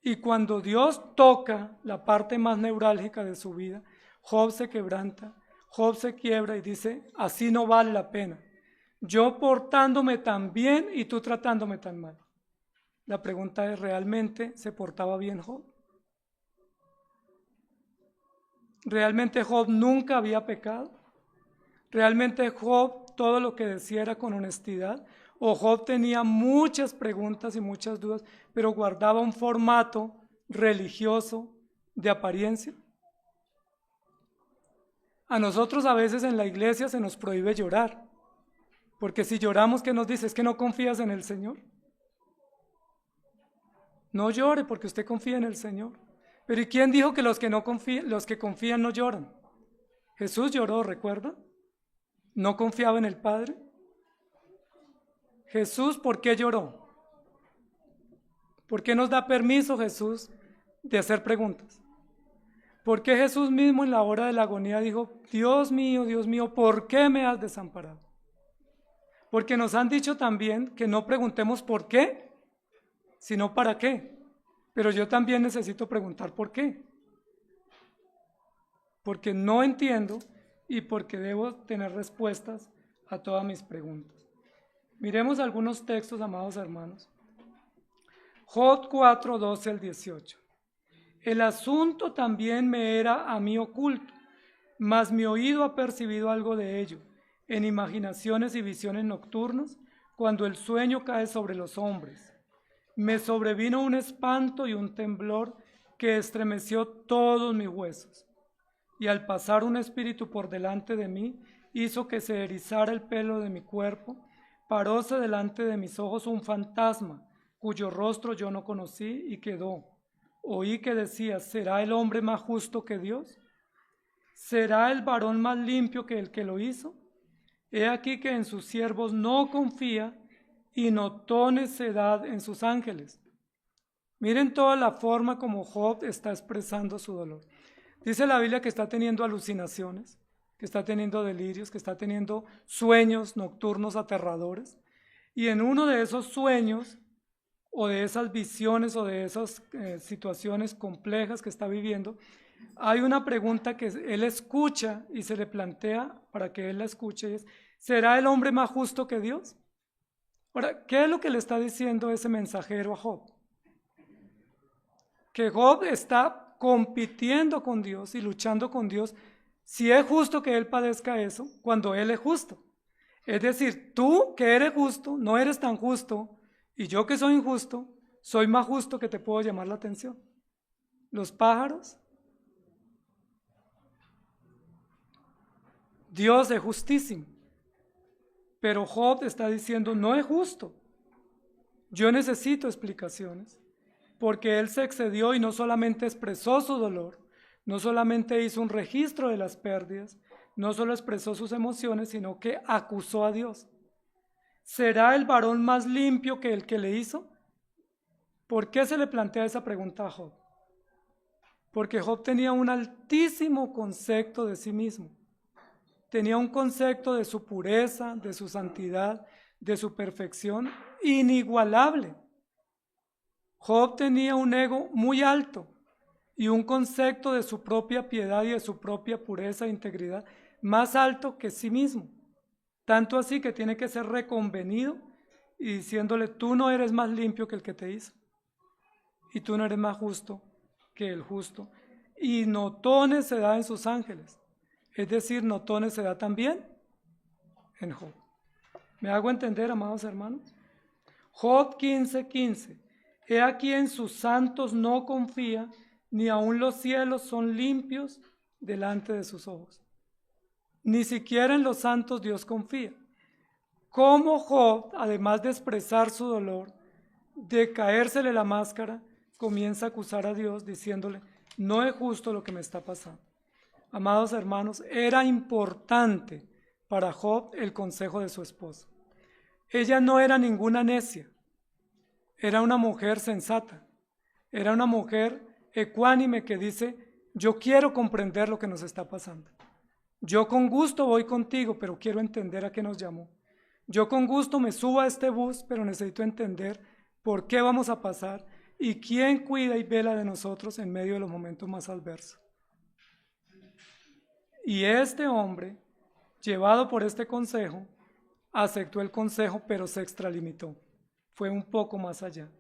Y cuando Dios toca la parte más neurálgica de su vida, Job se quebranta, Job se quiebra y dice, así no vale la pena. Yo portándome tan bien y tú tratándome tan mal. La pregunta es, ¿realmente se portaba bien Job? ¿Realmente Job nunca había pecado? ¿Realmente Job todo lo que decía era con honestidad? ¿O Job tenía muchas preguntas y muchas dudas, pero guardaba un formato religioso de apariencia? A nosotros a veces en la iglesia se nos prohíbe llorar, porque si lloramos, ¿qué nos dice? ¿Es que no confías en el Señor? No llore porque usted confía en el Señor. Pero ¿y quién dijo que los que confían no lloran? Jesús lloró, ¿recuerda? ¿No confiaba en el Padre? Jesús, ¿por qué lloró? ¿Por qué nos da permiso Jesús de hacer preguntas? ¿Por qué Jesús mismo en la hora de la agonía dijo, Dios mío, ¿por qué me has desamparado? Porque nos han dicho también que no preguntemos por qué, sino para qué. Pero yo también necesito preguntar por qué. Porque no entiendo y porque debo tener respuestas a todas mis preguntas. Miremos algunos textos, amados hermanos. Job 4, 12 al 18. El asunto también me era a mí oculto, mas mi oído ha percibido algo de ello, en imaginaciones y visiones nocturnas, cuando el sueño cae sobre los hombres. Me sobrevino un espanto y un temblor que estremeció todos mis huesos. Y al pasar un espíritu por delante de mí, hizo que se erizara el pelo de mi cuerpo, paróse delante de mis ojos un fantasma, cuyo rostro yo no conocí y quedó. Oí que decía, ¿será el hombre más justo que Dios? ¿Será el varón más limpio que el que lo hizo? He aquí que en sus siervos no confía y notó necedad en sus ángeles. Miren toda la forma como Job está expresando su dolor. Dice la Biblia que está teniendo alucinaciones, que está teniendo delirios, que está teniendo sueños nocturnos aterradores. Y en uno de esos sueños, o de esas visiones, o de esas situaciones complejas que está viviendo, hay una pregunta que él escucha y se le plantea para que él la escuche, y es, ¿será el hombre más justo que Dios? Ahora, ¿qué es lo que le está diciendo ese mensajero a Job? Que Job está compitiendo con Dios y luchando con Dios, si es justo que él padezca eso, cuando él es justo. Es decir, tú que eres justo, no eres tan justo, y yo que soy injusto, soy más justo que te puedo llamar la atención. Los pájaros, Dios es justísimo, pero Job está diciendo, no es justo. Yo necesito explicaciones, porque él se excedió y no solamente expresó su dolor, no solamente hizo un registro de las pérdidas, no solo expresó sus emociones, sino que acusó a Dios. ¿Será el varón más limpio que el que le hizo? ¿Por qué se le plantea esa pregunta a Job? Porque Job tenía un altísimo concepto de sí mismo. Tenía un concepto de su pureza, de su santidad, de su perfección inigualable. Job tenía un ego muy alto y un concepto de su propia piedad y de su propia pureza e integridad más alto que sí mismo. Tanto así que tiene que ser reconvenido y diciéndole, tú no eres más limpio que el que te hizo y tú no eres más justo que el justo. Y notones se da en sus ángeles, es decir, notones se da también en Job. ¿Me hago entender, amados hermanos? Job 15:15. He aquí en sus santos no confía, ni aun los cielos son limpios delante de sus ojos. Ni siquiera en los santos Dios confía. ¿Cómo Job, además de expresar su dolor, de caérsele la máscara, comienza a acusar a Dios diciéndole, no es justo lo que me está pasando? Amados hermanos, era importante para Job el consejo de su esposa. Ella no era ninguna necia, era una mujer sensata, era una mujer ecuánime que dice, yo quiero comprender lo que nos está pasando. Yo con gusto voy contigo, pero quiero entender a qué nos llamó. Yo con gusto me subo a este bus, pero necesito entender por qué vamos a pasar y quién cuida y vela de nosotros en medio de los momentos más adversos. Y este hombre, llevado por este consejo, aceptó el consejo, pero se extralimitó. Fue un poco más allá.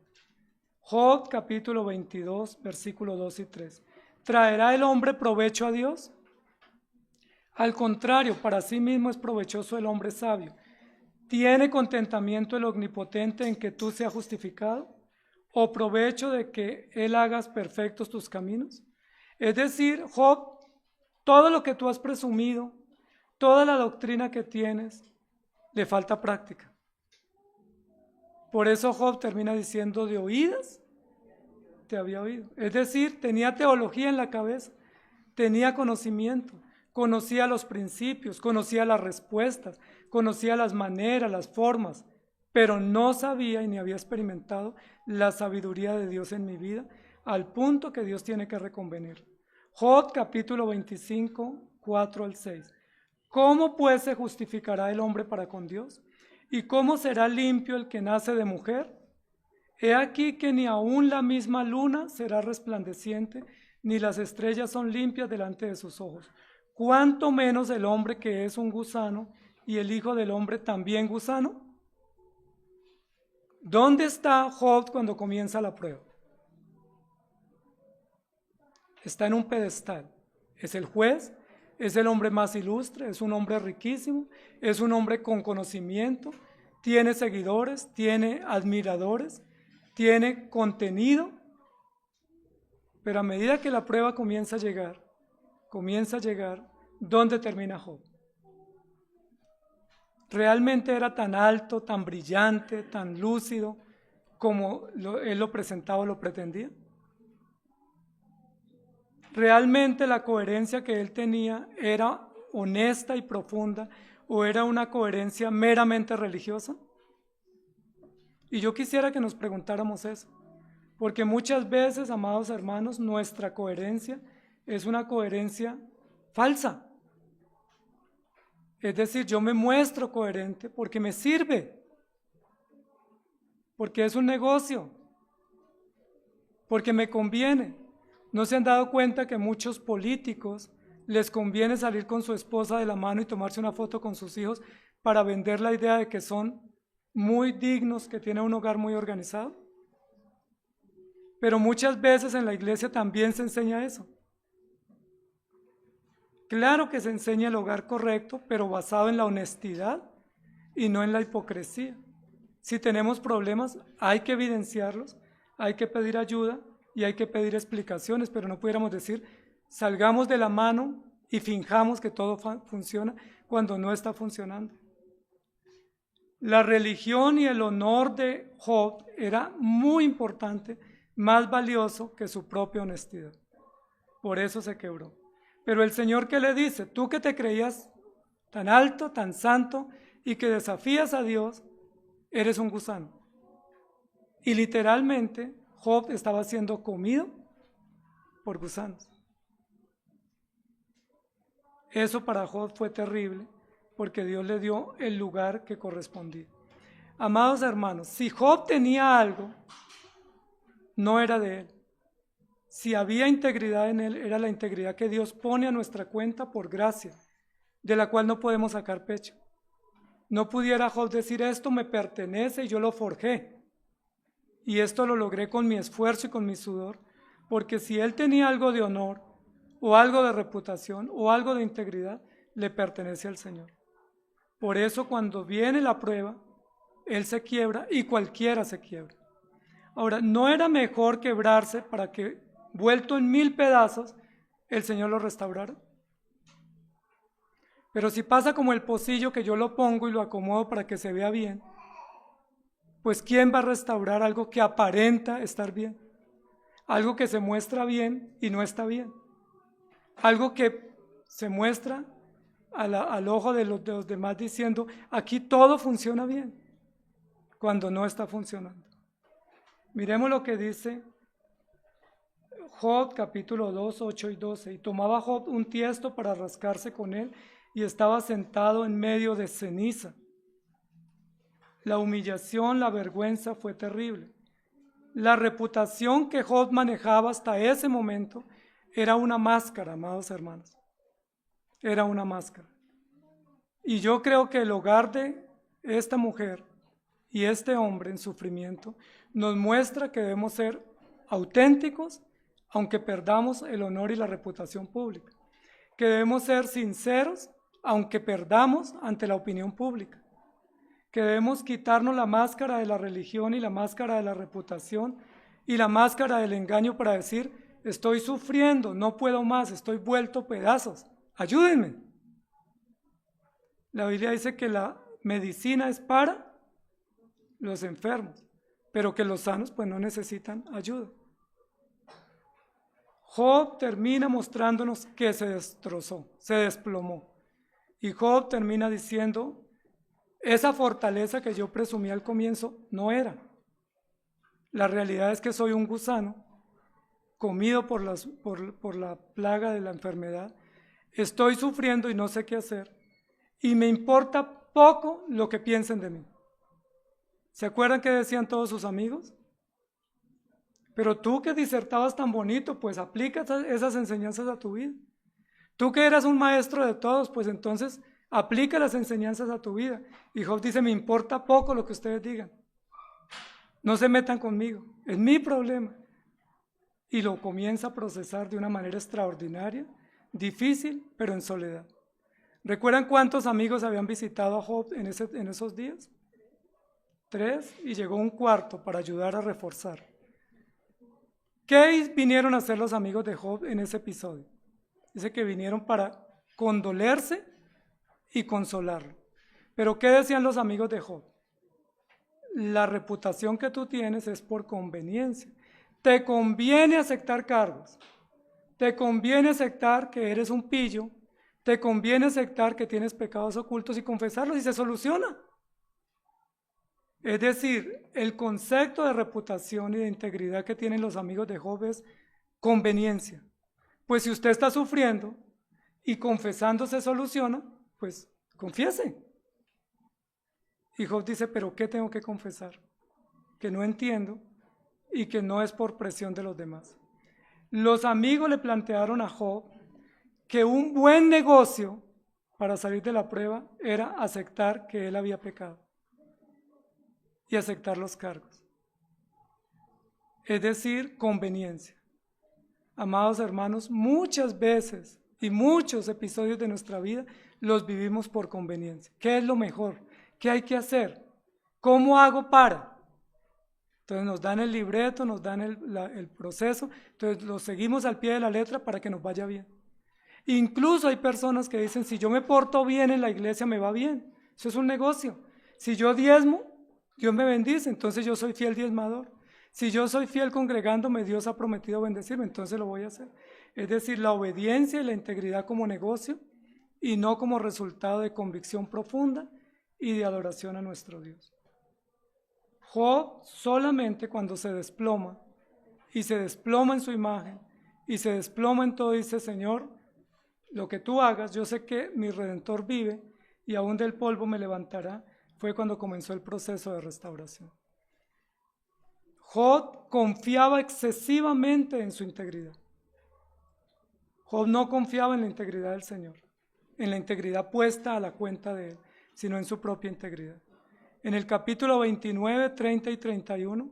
Job capítulo 22, versículo 2 y 3. ¿Traerá el hombre provecho a Dios? Al contrario, para sí mismo es provechoso el hombre sabio. ¿Tiene contentamiento el omnipotente en que tú seas justificado? ¿O provecho de que él hagas perfectos tus caminos? Es decir, Job, todo lo que tú has presumido, toda la doctrina que tienes, le falta práctica. Por eso Job termina diciendo, de oídas te había oído. Es decir, tenía teología en la cabeza, tenía conocimiento, conocía los principios, conocía las respuestas, conocía las maneras, las formas, pero no sabía y ni había experimentado la sabiduría de Dios en mi vida, al punto que Dios tiene que reconvenir. Job capítulo 25, 4 al 6. ¿Cómo pues se justificará el hombre para con Dios? ¿Y cómo será limpio el que nace de mujer? He aquí que ni aun la misma luna será resplandeciente, ni las estrellas son limpias delante de sus ojos. ¿Cuánto menos el hombre que es un gusano y el hijo del hombre también gusano? ¿Dónde está Job cuando comienza la prueba? Está en un pedestal. Es el juez, es el hombre más ilustre, es un hombre riquísimo, es un hombre con conocimiento, tiene seguidores, tiene admiradores, tiene contenido, pero a medida que la prueba comienza a llegar, ¿dónde termina Job? ¿Realmente era tan alto, tan brillante, tan lúcido como él lo presentaba o lo pretendía? ¿Realmente la coherencia que él tenía era honesta y profunda o era una coherencia meramente religiosa? Y yo quisiera que nos preguntáramos eso, porque muchas veces, amados hermanos, nuestra coherencia es una coherencia falsa. Es decir, yo me muestro coherente porque me sirve, porque es un negocio, porque me conviene. ¿No se han dado cuenta que muchos políticos les conviene salir con su esposa de la mano y tomarse una foto con sus hijos para vender la idea de que son muy dignos, que tienen un hogar muy organizado? Pero muchas veces en la iglesia también se enseña eso. Claro que se enseña el hogar correcto, pero basado en la honestidad y no en la hipocresía. Si tenemos problemas, hay que evidenciarlos, hay que pedir ayuda y hay que pedir explicaciones, pero no pudiéramos decir, salgamos de la mano y finjamos que todo funciona cuando no está funcionando. La religión y el honor de Job era muy importante, más valioso que su propia honestidad. Por eso se quebró. Pero el Señor, ¿qué le dice? Tú que te creías tan alto, tan santo y que desafías a Dios, eres un gusano. Y literalmente Job estaba siendo comido por gusanos. Eso para Job fue terrible, porque Dios le dio el lugar que correspondía. Amados hermanos, si Job tenía algo, no era de él. Si había integridad en él, era la integridad que Dios pone a nuestra cuenta por gracia, de la cual no podemos sacar pecho. No pudiera Job decir, esto me pertenece y yo lo forjé, y esto lo logré con mi esfuerzo y con mi sudor, porque si él tenía algo de honor, o algo de reputación, o algo de integridad, le pertenece al Señor. Por eso cuando viene la prueba, él se quiebra y cualquiera se quiebra. Ahora, ¿no era mejor quebrarse para que, vuelto en 1000 pedazos, el Señor lo restaurara? Pero si pasa como el pocillo, que yo lo pongo y lo acomodo para que se vea bien, pues ¿quién va a restaurar algo que aparenta estar bien? Algo que se muestra bien y no está bien. Algo que se muestra al ojo de los demás diciendo, aquí todo funciona bien, cuando no está funcionando. Miremos lo que dice Job capítulo 2, 8 y 12. Y tomaba Job un tiesto para rascarse con él, y estaba sentado en medio de ceniza. La humillación, la vergüenza fue terrible. La reputación que Job manejaba hasta ese momento era una máscara, amados hermanos. Era una máscara. Y yo creo que el hogar de esta mujer y este hombre en sufrimiento nos muestra que debemos ser auténticos, aunque perdamos el honor y la reputación pública. Que debemos ser sinceros, aunque perdamos ante la opinión pública. Que debemos quitarnos la máscara de la religión y la máscara de la reputación y la máscara del engaño para decir, estoy sufriendo, no puedo más, estoy vuelto pedazos, ayúdenme. La Biblia dice que la medicina es para los enfermos, pero que los sanos pues no necesitan ayuda. Job termina mostrándonos que se destrozó, se desplomó. Y Job termina diciendo, esa fortaleza que yo presumí al comienzo no era. La realidad es que soy un gusano, comido por la plaga de la enfermedad. Estoy sufriendo y no sé qué hacer. Y me importa poco lo que piensen de mí. ¿Se acuerdan que decían todos sus amigos? Pero tú que disertabas tan bonito, pues aplica esas enseñanzas a tu vida. Tú que eras un maestro de todos, pues entonces aplica las enseñanzas a tu vida. Y Job dice, me importa poco lo que ustedes digan. No se metan conmigo, es mi problema. Y lo comienza a procesar de una manera extraordinaria, difícil, pero en soledad. ¿Recuerdan cuántos amigos habían visitado a Job en esos días? 3, y llegó un cuarto para ayudar a reforzar. ¿Qué vinieron a hacer los amigos de Job en ese episodio? Dice que vinieron para condolerse y consolarlo. Pero ¿qué decían los amigos de Job? La reputación que tú tienes es por conveniencia. Te conviene aceptar cargos. Te conviene aceptar que eres un pillo. Te conviene aceptar que tienes pecados ocultos y confesarlos y se soluciona. Es decir, el concepto de reputación y de integridad que tienen los amigos de Job es conveniencia. Pues si usted está sufriendo y confesando se soluciona, pues confiese. Y Job dice, ¿pero qué tengo que confesar? Que no entiendo y que no es por presión de los demás. Los amigos le plantearon a Job que un buen negocio para salir de la prueba era aceptar que él había pecado y aceptar los cargos. Es decir, conveniencia. Amados hermanos, muchas veces y muchos episodios de nuestra vida los vivimos por conveniencia. ¿Qué es lo mejor? ¿Qué hay que hacer? ¿Cómo hago para? Entonces nos dan el libreto, nos dan el proceso, entonces lo seguimos al pie de la letra para que nos vaya bien. Incluso hay personas que dicen, si yo me porto bien en la iglesia me va bien. Eso es un negocio. Si yo diezmo, Dios me bendice, entonces yo soy fiel diezmador. Si yo soy fiel congregándome, Dios ha prometido bendecirme, entonces lo voy a hacer. Es decir, la obediencia y la integridad como negocio y no como resultado de convicción profunda y de adoración a nuestro Dios. Job solamente cuando se desploma y se desploma en su imagen y se desploma en todo, dice: Señor, lo que tú hagas, yo sé que mi Redentor vive y aún del polvo me levantará. Fue cuando comenzó el proceso de restauración. Job confiaba excesivamente en su integridad. Job no confiaba en la integridad del Señor, en la integridad puesta a la cuenta de él, sino en su propia integridad. En el capítulo 29, 30 y 31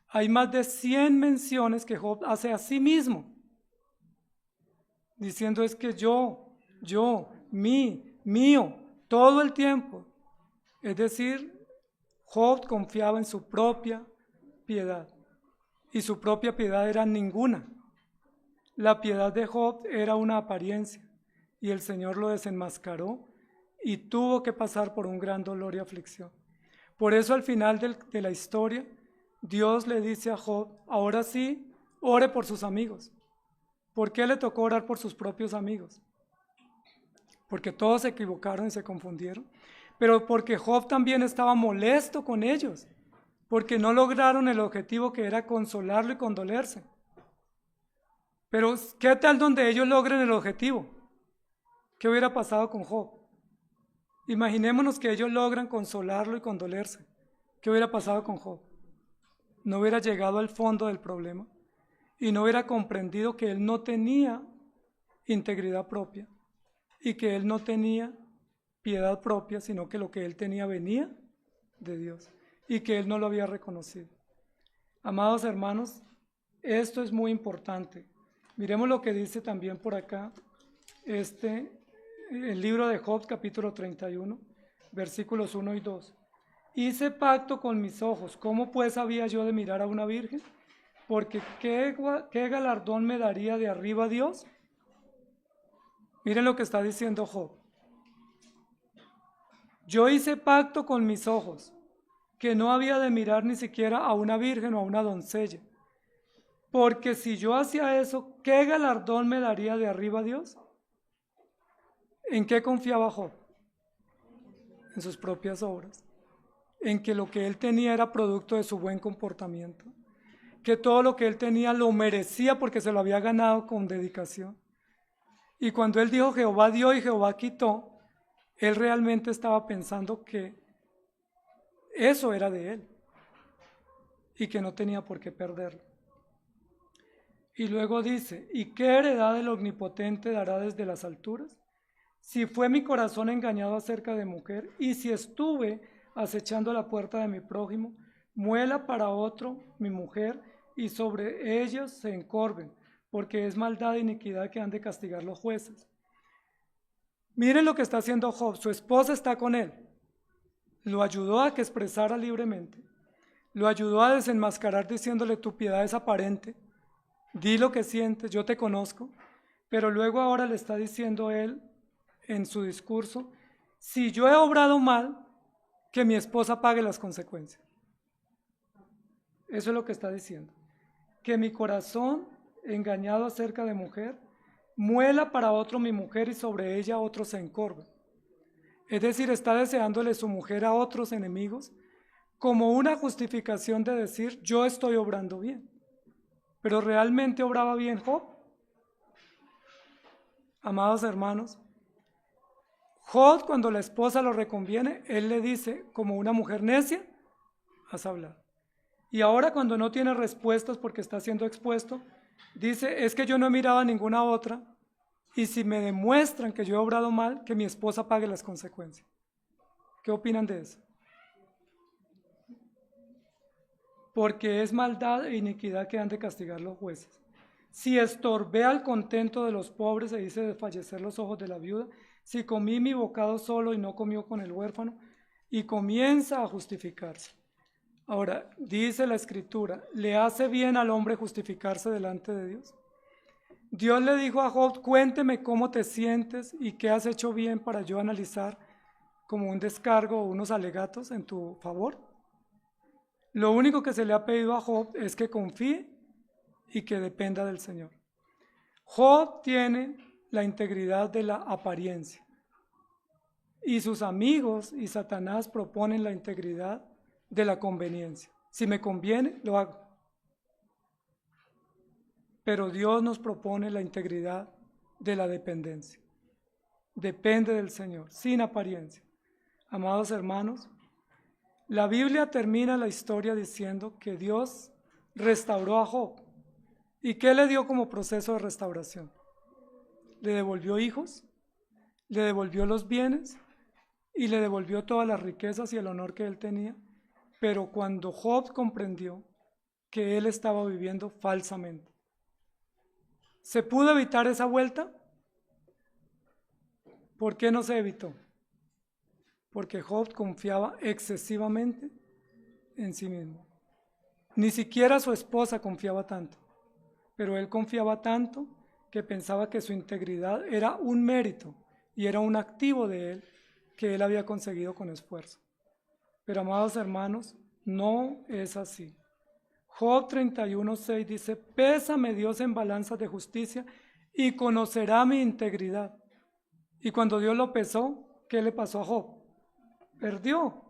hay más de 100 menciones que Job hace a sí mismo, diciendo: es que yo, mío, todo el tiempo. Es decir, Job confiaba en su propia piedad, y su propia piedad era ninguna. La piedad de Job era una apariencia, y el Señor lo desenmascaró y tuvo que pasar por un gran dolor y aflicción. Por eso al final de la historia, Dios le dice a Job: ahora sí, ore por sus amigos. ¿Por qué le tocó orar por sus propios amigos? Porque todos se equivocaron y se confundieron, pero porque Job también estaba molesto con ellos, porque no lograron el objetivo, que era consolarlo y condolerse. Pero ¿qué tal donde ellos logren el objetivo? ¿Qué hubiera pasado con Job? Imaginémonos que ellos logran consolarlo y condolerse. ¿Qué hubiera pasado con Job? No hubiera llegado al fondo del problema y no hubiera comprendido que él no tenía integridad propia y que él no tenía piedad propia, sino que lo que él tenía venía de Dios y que él no lo había reconocido. Amados hermanos, esto es muy importante. Miremos lo que dice también por acá el libro de Job, capítulo 31, versículos 1 y 2. Hice pacto con mis ojos, ¿cómo pues había yo de mirar a una virgen? Porque ¿qué galardón me daría de arriba Dios? Miren lo que está diciendo Job. Yo hice pacto con mis ojos, que no había de mirar ni siquiera a una virgen o a una doncella. Porque si yo hacía eso, ¿qué galardón me daría de arriba Dios? ¿En qué confiaba Job? En sus propias obras. En que lo que él tenía era producto de su buen comportamiento. Que todo lo que él tenía lo merecía porque se lo había ganado con dedicación. Y cuando él dijo Jehová dio y Jehová quitó, él realmente estaba pensando que eso era de él y que no tenía por qué perderlo. Y luego dice: ¿y qué heredad el Omnipotente dará desde las alturas? Si fue mi corazón engañado acerca de mujer, y si estuve acechando la puerta de mi prójimo, muela para otro mi mujer, y sobre ellos se encorven, porque es maldad e iniquidad que han de castigar los jueces. Miren lo que está haciendo Job. Su esposa está con él. Lo ayudó a que expresara libremente. Lo ayudó a desenmascarar diciéndole: tu piedad es aparente. Di lo que sientes, yo te conozco. Pero luego ahora le está diciendo él en su discurso: si yo he obrado mal, que mi esposa pague las consecuencias. Eso es lo que está diciendo. Que mi corazón, engañado acerca de mujer, muela para otro mi mujer y sobre ella otro se encorve. Es decir, está deseándole su mujer a otros enemigos como una justificación de decir: yo estoy obrando bien. Pero ¿realmente obraba bien Job? Amados hermanos, Job, cuando la esposa lo reconviene, él le dice: como una mujer necia, has hablado. Y ahora, cuando no tiene respuestas porque está siendo expuesto, dice: es que yo no he mirado a ninguna otra, y si me demuestran que yo he obrado mal, que mi esposa pague las consecuencias. ¿Qué opinan de eso? Porque es maldad e iniquidad que han de castigar los jueces. Si estorbé al contento de los pobres, se dice desfallecer los ojos de la viuda. Si comí mi bocado solo y no comió con el huérfano, y comienza a justificarse. Ahora, dice la Escritura: ¿le hace bien al hombre justificarse delante de Dios? Dios le dijo a Job: cuénteme cómo te sientes y qué has hecho bien para yo analizar como un descargo o unos alegatos en tu favor. Lo único que se le ha pedido a Job es que confíe y que dependa del Señor. Job tiene la integridad de la apariencia y sus amigos y Satanás proponen la integridad de la conveniencia. Si me conviene, lo hago. pero Dios nos propone la integridad de la dependencia. Depende del Señor, sin apariencia. Amados hermanos, la Biblia termina la historia diciendo que Dios restauró a Job. ¿Y qué le dio como proceso de restauración? Le devolvió hijos, le devolvió los bienes y le devolvió todas las riquezas y el honor que él tenía. Pero cuando Job comprendió que él estaba viviendo falsamente, ¿se pudo evitar esa vuelta? ¿Por qué no se evitó? Porque Job confiaba excesivamente en sí mismo. Ni siquiera su esposa confiaba tanto, pero él confiaba tanto que pensaba que su integridad era un mérito y era un activo de él que él había conseguido con esfuerzo. Pero amados hermanos, no es así. Job 31:6 dice: pésame Dios en balanzas de justicia y conocerá mi integridad. Y cuando Dios lo pesó, ¿qué le pasó a Job? Perdió.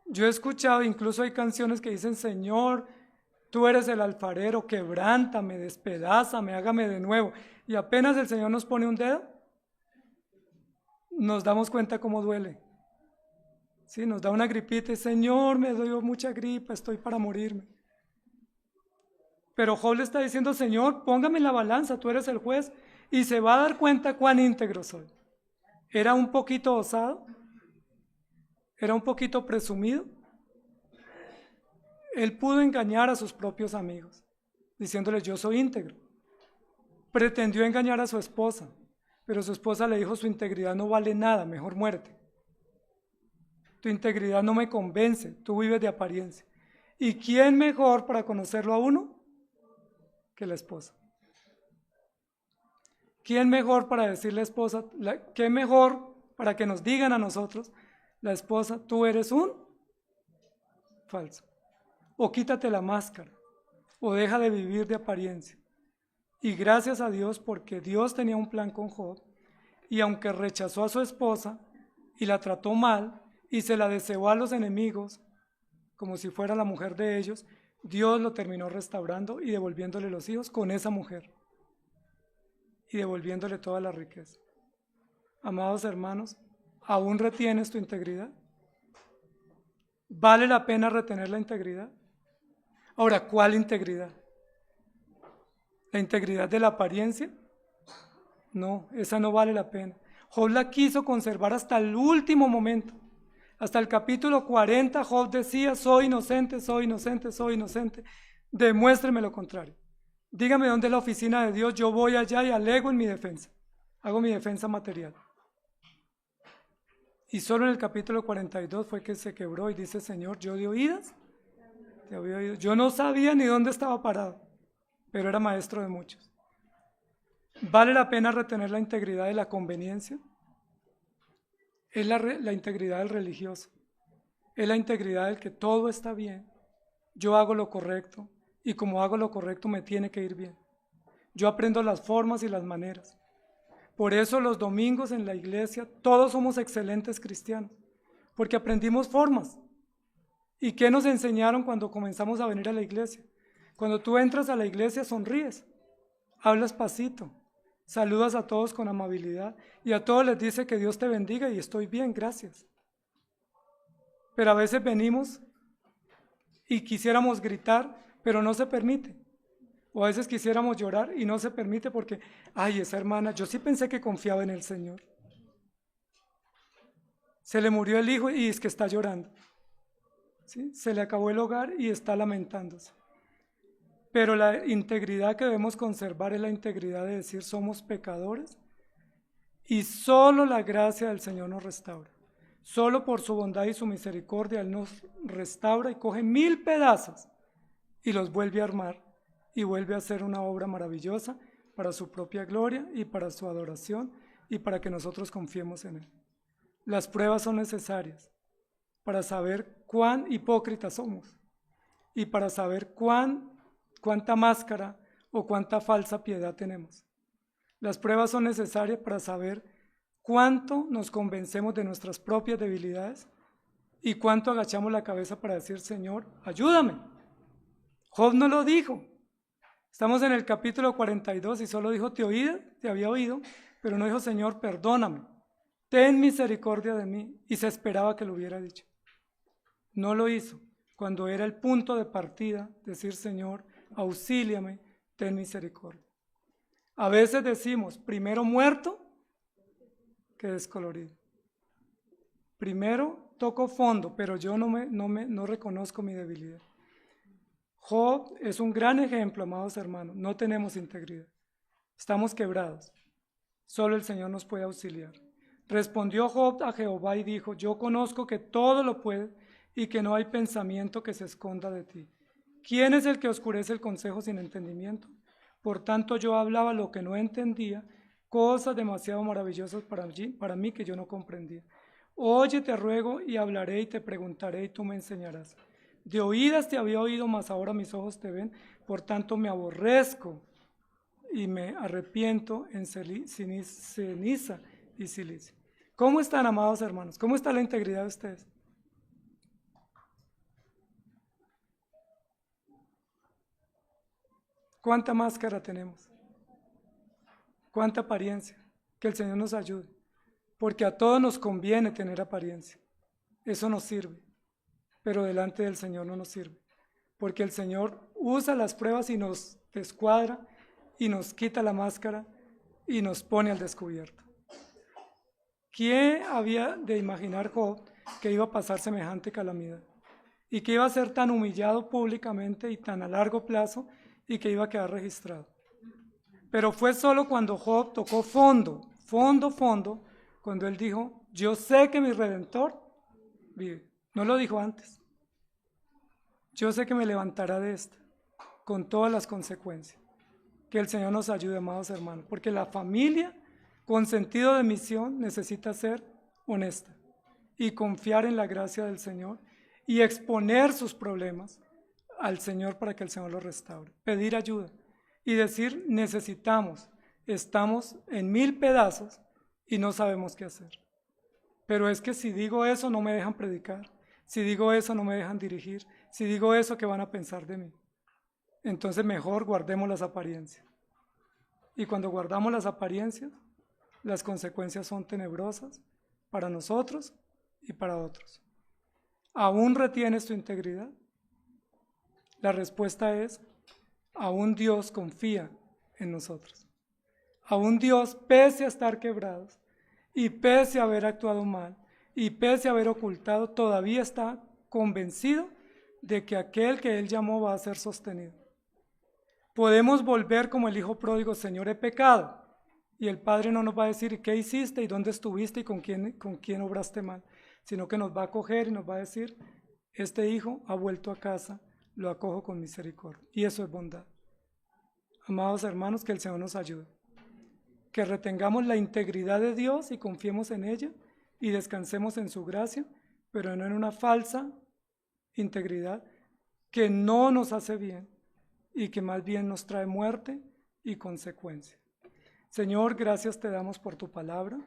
Yo he escuchado, incluso hay canciones que dicen: Señor, tú eres el alfarero, quebrántame, despedázame, hágame de nuevo. Y apenas el Señor nos pone un dedo, nos damos cuenta cómo duele. Sí, nos da una gripita y: Señor, me dio mucha gripa, estoy para morirme. Pero Job le está diciendo: Señor, póngame en la balanza, tú eres el juez, y se va a dar cuenta cuán íntegro soy. ¿Era un poquito osado? ¿Era un poquito presumido? Él pudo engañar a sus propios amigos, diciéndoles: yo soy íntegro. Pretendió engañar a su esposa, pero su esposa le dijo: su integridad no vale nada, mejor muerte. Tu integridad no me convence, tú vives de apariencia. ¿Y quién mejor para conocerlo a uno que la esposa? ¿Quién mejor para decirle a la esposa? ¿Qué mejor para que nos digan a nosotros, la esposa: tú eres un falso? O quítate la máscara, o deja de vivir de apariencia. Y gracias a Dios, porque Dios tenía un plan con Job, y aunque rechazó a su esposa y la trató mal y se la deseó a los enemigos como si fuera la mujer de ellos, Dios lo terminó restaurando y devolviéndole los hijos con esa mujer y devolviéndole toda la riqueza. Amados hermanos, ¿aún retienes tu integridad? ¿Vale la pena retener la integridad? Ahora, ¿cuál integridad? ¿La integridad de la apariencia? No, esa no vale la pena. Job la quiso conservar hasta el último momento. Hasta el capítulo 40 Job decía: soy inocente, soy inocente, soy inocente. Demuéstreme lo contrario. Dígame dónde es la oficina de Dios, yo voy allá y alego en mi defensa. Hago mi defensa material. Y solo en el capítulo 42 fue que se quebró y dice: Señor, yo di oídas. Te había oído. Yo no sabía ni dónde estaba parado, pero era maestro de muchos. ¿Vale la pena retener la integridad de la conveniencia? Es la integridad del religioso. Es la integridad del que todo está bien. Yo hago lo correcto y como hago lo correcto me tiene que ir bien. Yo aprendo las formas y las maneras. Por eso los domingos en la iglesia todos somos excelentes cristianos, porque aprendimos formas. ¿Y qué nos enseñaron cuando comenzamos a venir a la iglesia? Cuando tú entras a la iglesia sonríes, hablas pasito, saludas a todos con amabilidad y a todos les dice: que Dios te bendiga y estoy bien, gracias. Pero a veces venimos y quisiéramos gritar, pero no se permite. O a veces quisiéramos llorar y no se permite porque: ay, esa hermana, yo sí pensé que confiaba en el Señor. Se le murió el hijo y es que está llorando. ¿Sí? Se le acabó el hogar y está lamentándose. Pero la integridad que debemos conservar es la integridad de decir: somos pecadores y solo la gracia del Señor nos restaura. Solo por su bondad y su misericordia Él nos restaura y coge 1000 pedazos y los vuelve a armar y vuelve a hacer una obra maravillosa para su propia gloria y para su adoración y para que nosotros confiemos en Él. Las pruebas son necesarias para saber cuán hipócritas somos y para saber cuánta máscara o cuánta falsa piedad tenemos. Las pruebas son necesarias para saber cuánto nos convencemos de nuestras propias debilidades y cuánto agachamos la cabeza para decir: Señor, ayúdame. Job no lo dijo. Estamos en el capítulo 42 y solo dijo, te había oído, pero no dijo, Señor, perdóname, ten misericordia de mí. Y se esperaba que lo hubiera dicho. No lo hizo. Cuando era el punto de partida, decir, Señor, auxíliame, ten misericordia. A veces decimos, primero muerto que descolorido. Primero toco fondo, pero yo no reconozco mi debilidad. Job es un gran ejemplo, amados hermanos. No tenemos integridad. Estamos quebrados. Solo el Señor nos puede auxiliar. Respondió Job a Jehová y dijo, yo conozco que todo lo puedes y que no hay pensamiento que se esconda de ti. ¿Quién es el que oscurece el consejo sin entendimiento? Por tanto yo hablaba lo que no entendía, cosas demasiado maravillosas para mí que yo no comprendía. Oye, te ruego y hablaré y te preguntaré y tú me enseñarás. De oídas te había oído, mas ahora mis ojos te ven, por tanto me aborrezco y me arrepiento en ceniza y silicio. ¿Cómo están, amados hermanos? ¿Cómo está la integridad de ustedes? ¿Cuánta máscara tenemos? ¿Cuánta apariencia? Que el Señor nos ayude, porque a todos nos conviene tener apariencia. Eso nos sirve, pero delante del Señor no nos sirve, porque el Señor usa las pruebas y nos descuadra y nos quita la máscara y nos pone al descubierto. ¿Quién había de imaginar Job que iba a pasar semejante calamidad y que iba a ser tan humillado públicamente y tan a largo plazo y que iba a quedar registrado? Pero fue solo cuando Job tocó fondo, cuando él dijo, yo sé que mi Redentor vive. No lo dijo antes. Yo sé que me levantará de esta, con todas las consecuencias. Que el Señor nos ayude, amados hermanos, porque la familia con sentido de misión necesita ser honesta y confiar en la gracia del Señor y exponer sus problemas al Señor para que el Señor los restaure. Pedir ayuda y decir, necesitamos, estamos en 1000 pedazos y no sabemos qué hacer. Pero es que si digo eso no me dejan predicar, si digo eso no me dejan dirigir, si digo eso, ¿qué van a pensar de mí? Entonces mejor guardemos las apariencias. Y cuando guardamos las apariencias, las consecuencias son tenebrosas para nosotros y para otros. ¿Aún retienes tu integridad? La respuesta es, aún Dios confía en nosotros. Aún Dios, pese a estar quebrados, y pese a haber actuado mal, y pese a haber ocultado, todavía está convencido de que aquel que Él llamó va a ser sostenido. Podemos volver como el hijo pródigo, Señor, he pecado, y el Padre no nos va a decir, ¿y qué hiciste? ¿Y dónde estuviste? ¿Y con quién obraste mal? Sino que nos va a coger y nos va a decir, este hijo ha vuelto a casa, lo acojo con misericordia. Y eso es bondad. Amados hermanos, que el Señor nos ayude. Que retengamos la integridad de Dios y confiemos en ella y descansemos en su gracia, pero no en una falsa integridad que no nos hace bien y que más bien nos trae muerte y consecuencia. Señor, gracias te damos por tu palabra,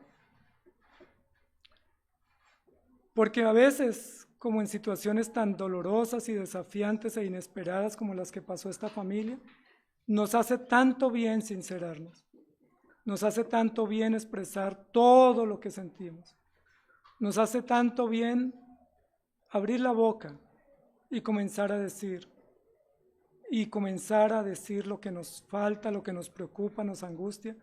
porque a veces, como en situaciones tan dolorosas y desafiantes e inesperadas como las que pasó esta familia, nos hace tanto bien sincerarnos, nos hace tanto bien expresar todo lo que sentimos, nos hace tanto bien abrir la boca y comenzar a decir lo que nos falta, lo que nos preocupa, nos angustia,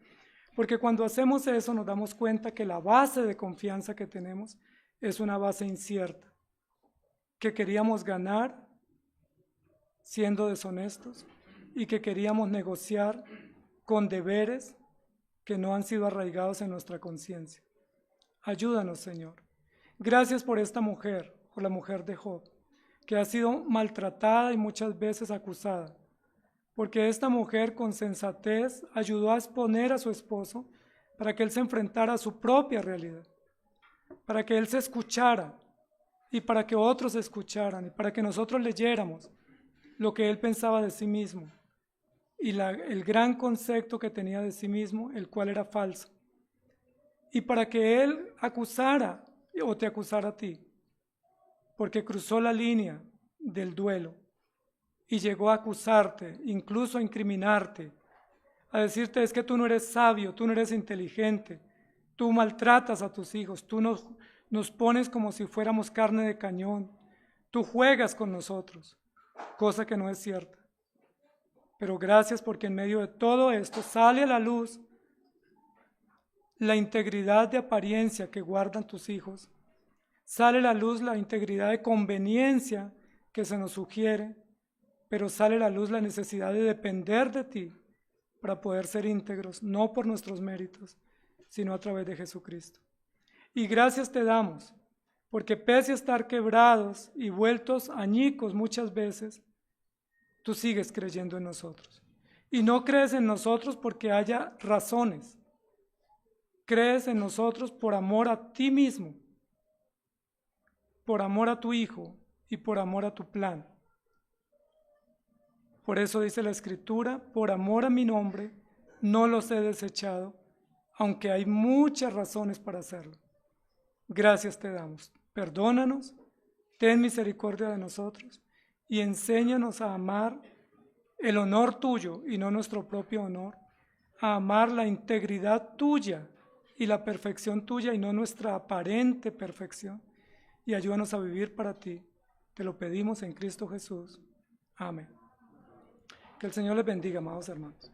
porque cuando hacemos eso nos damos cuenta que la base de confianza que tenemos es una base incierta, que queríamos ganar siendo deshonestos y que queríamos negociar con deberes que no han sido arraigados en nuestra conciencia. Ayúdanos, Señor. Gracias por esta mujer, por la mujer de Job, que ha sido maltratada y muchas veces acusada, porque esta mujer con sensatez ayudó a exponer a su esposo para que él se enfrentara a su propia realidad, para que él se escuchara y para que otros escucharan y para que nosotros leyéramos lo que él pensaba de sí mismo y el gran concepto que tenía de sí mismo, el cual era falso, y para que él acusara o te acusara a ti, porque cruzó la línea del duelo y llegó a acusarte, incluso a incriminarte, a decirte es que tú no eres sabio, tú no eres inteligente, tú maltratas a tus hijos, tú nos pones como si fuéramos carne de cañón, tú juegas con nosotros, cosa que no es cierta. Pero gracias porque en medio de todo esto sale a la luz la integridad de apariencia que guardan tus hijos, sale a la luz la integridad de conveniencia que se nos sugiere, pero sale a la luz la necesidad de depender de ti para poder ser íntegros, no por nuestros méritos, sino a través de Jesucristo. Y gracias te damos, porque pese a estar quebrados y vueltos añicos muchas veces, tú sigues creyendo en nosotros. Y no crees en nosotros porque haya razones, crees en nosotros por amor a ti mismo, por amor a tu Hijo y por amor a tu plan. Por eso dice la Escritura, por amor a mi nombre, no los he desechado, aunque hay muchas razones para hacerlo. Gracias te damos. Perdónanos, ten misericordia de nosotros y enséñanos a amar el honor tuyo y no nuestro propio honor, a amar la integridad tuya y la perfección tuya y no nuestra aparente perfección. Y ayúdanos a vivir para ti. Te lo pedimos en Cristo Jesús. Amén. Que el Señor les bendiga, amados hermanos.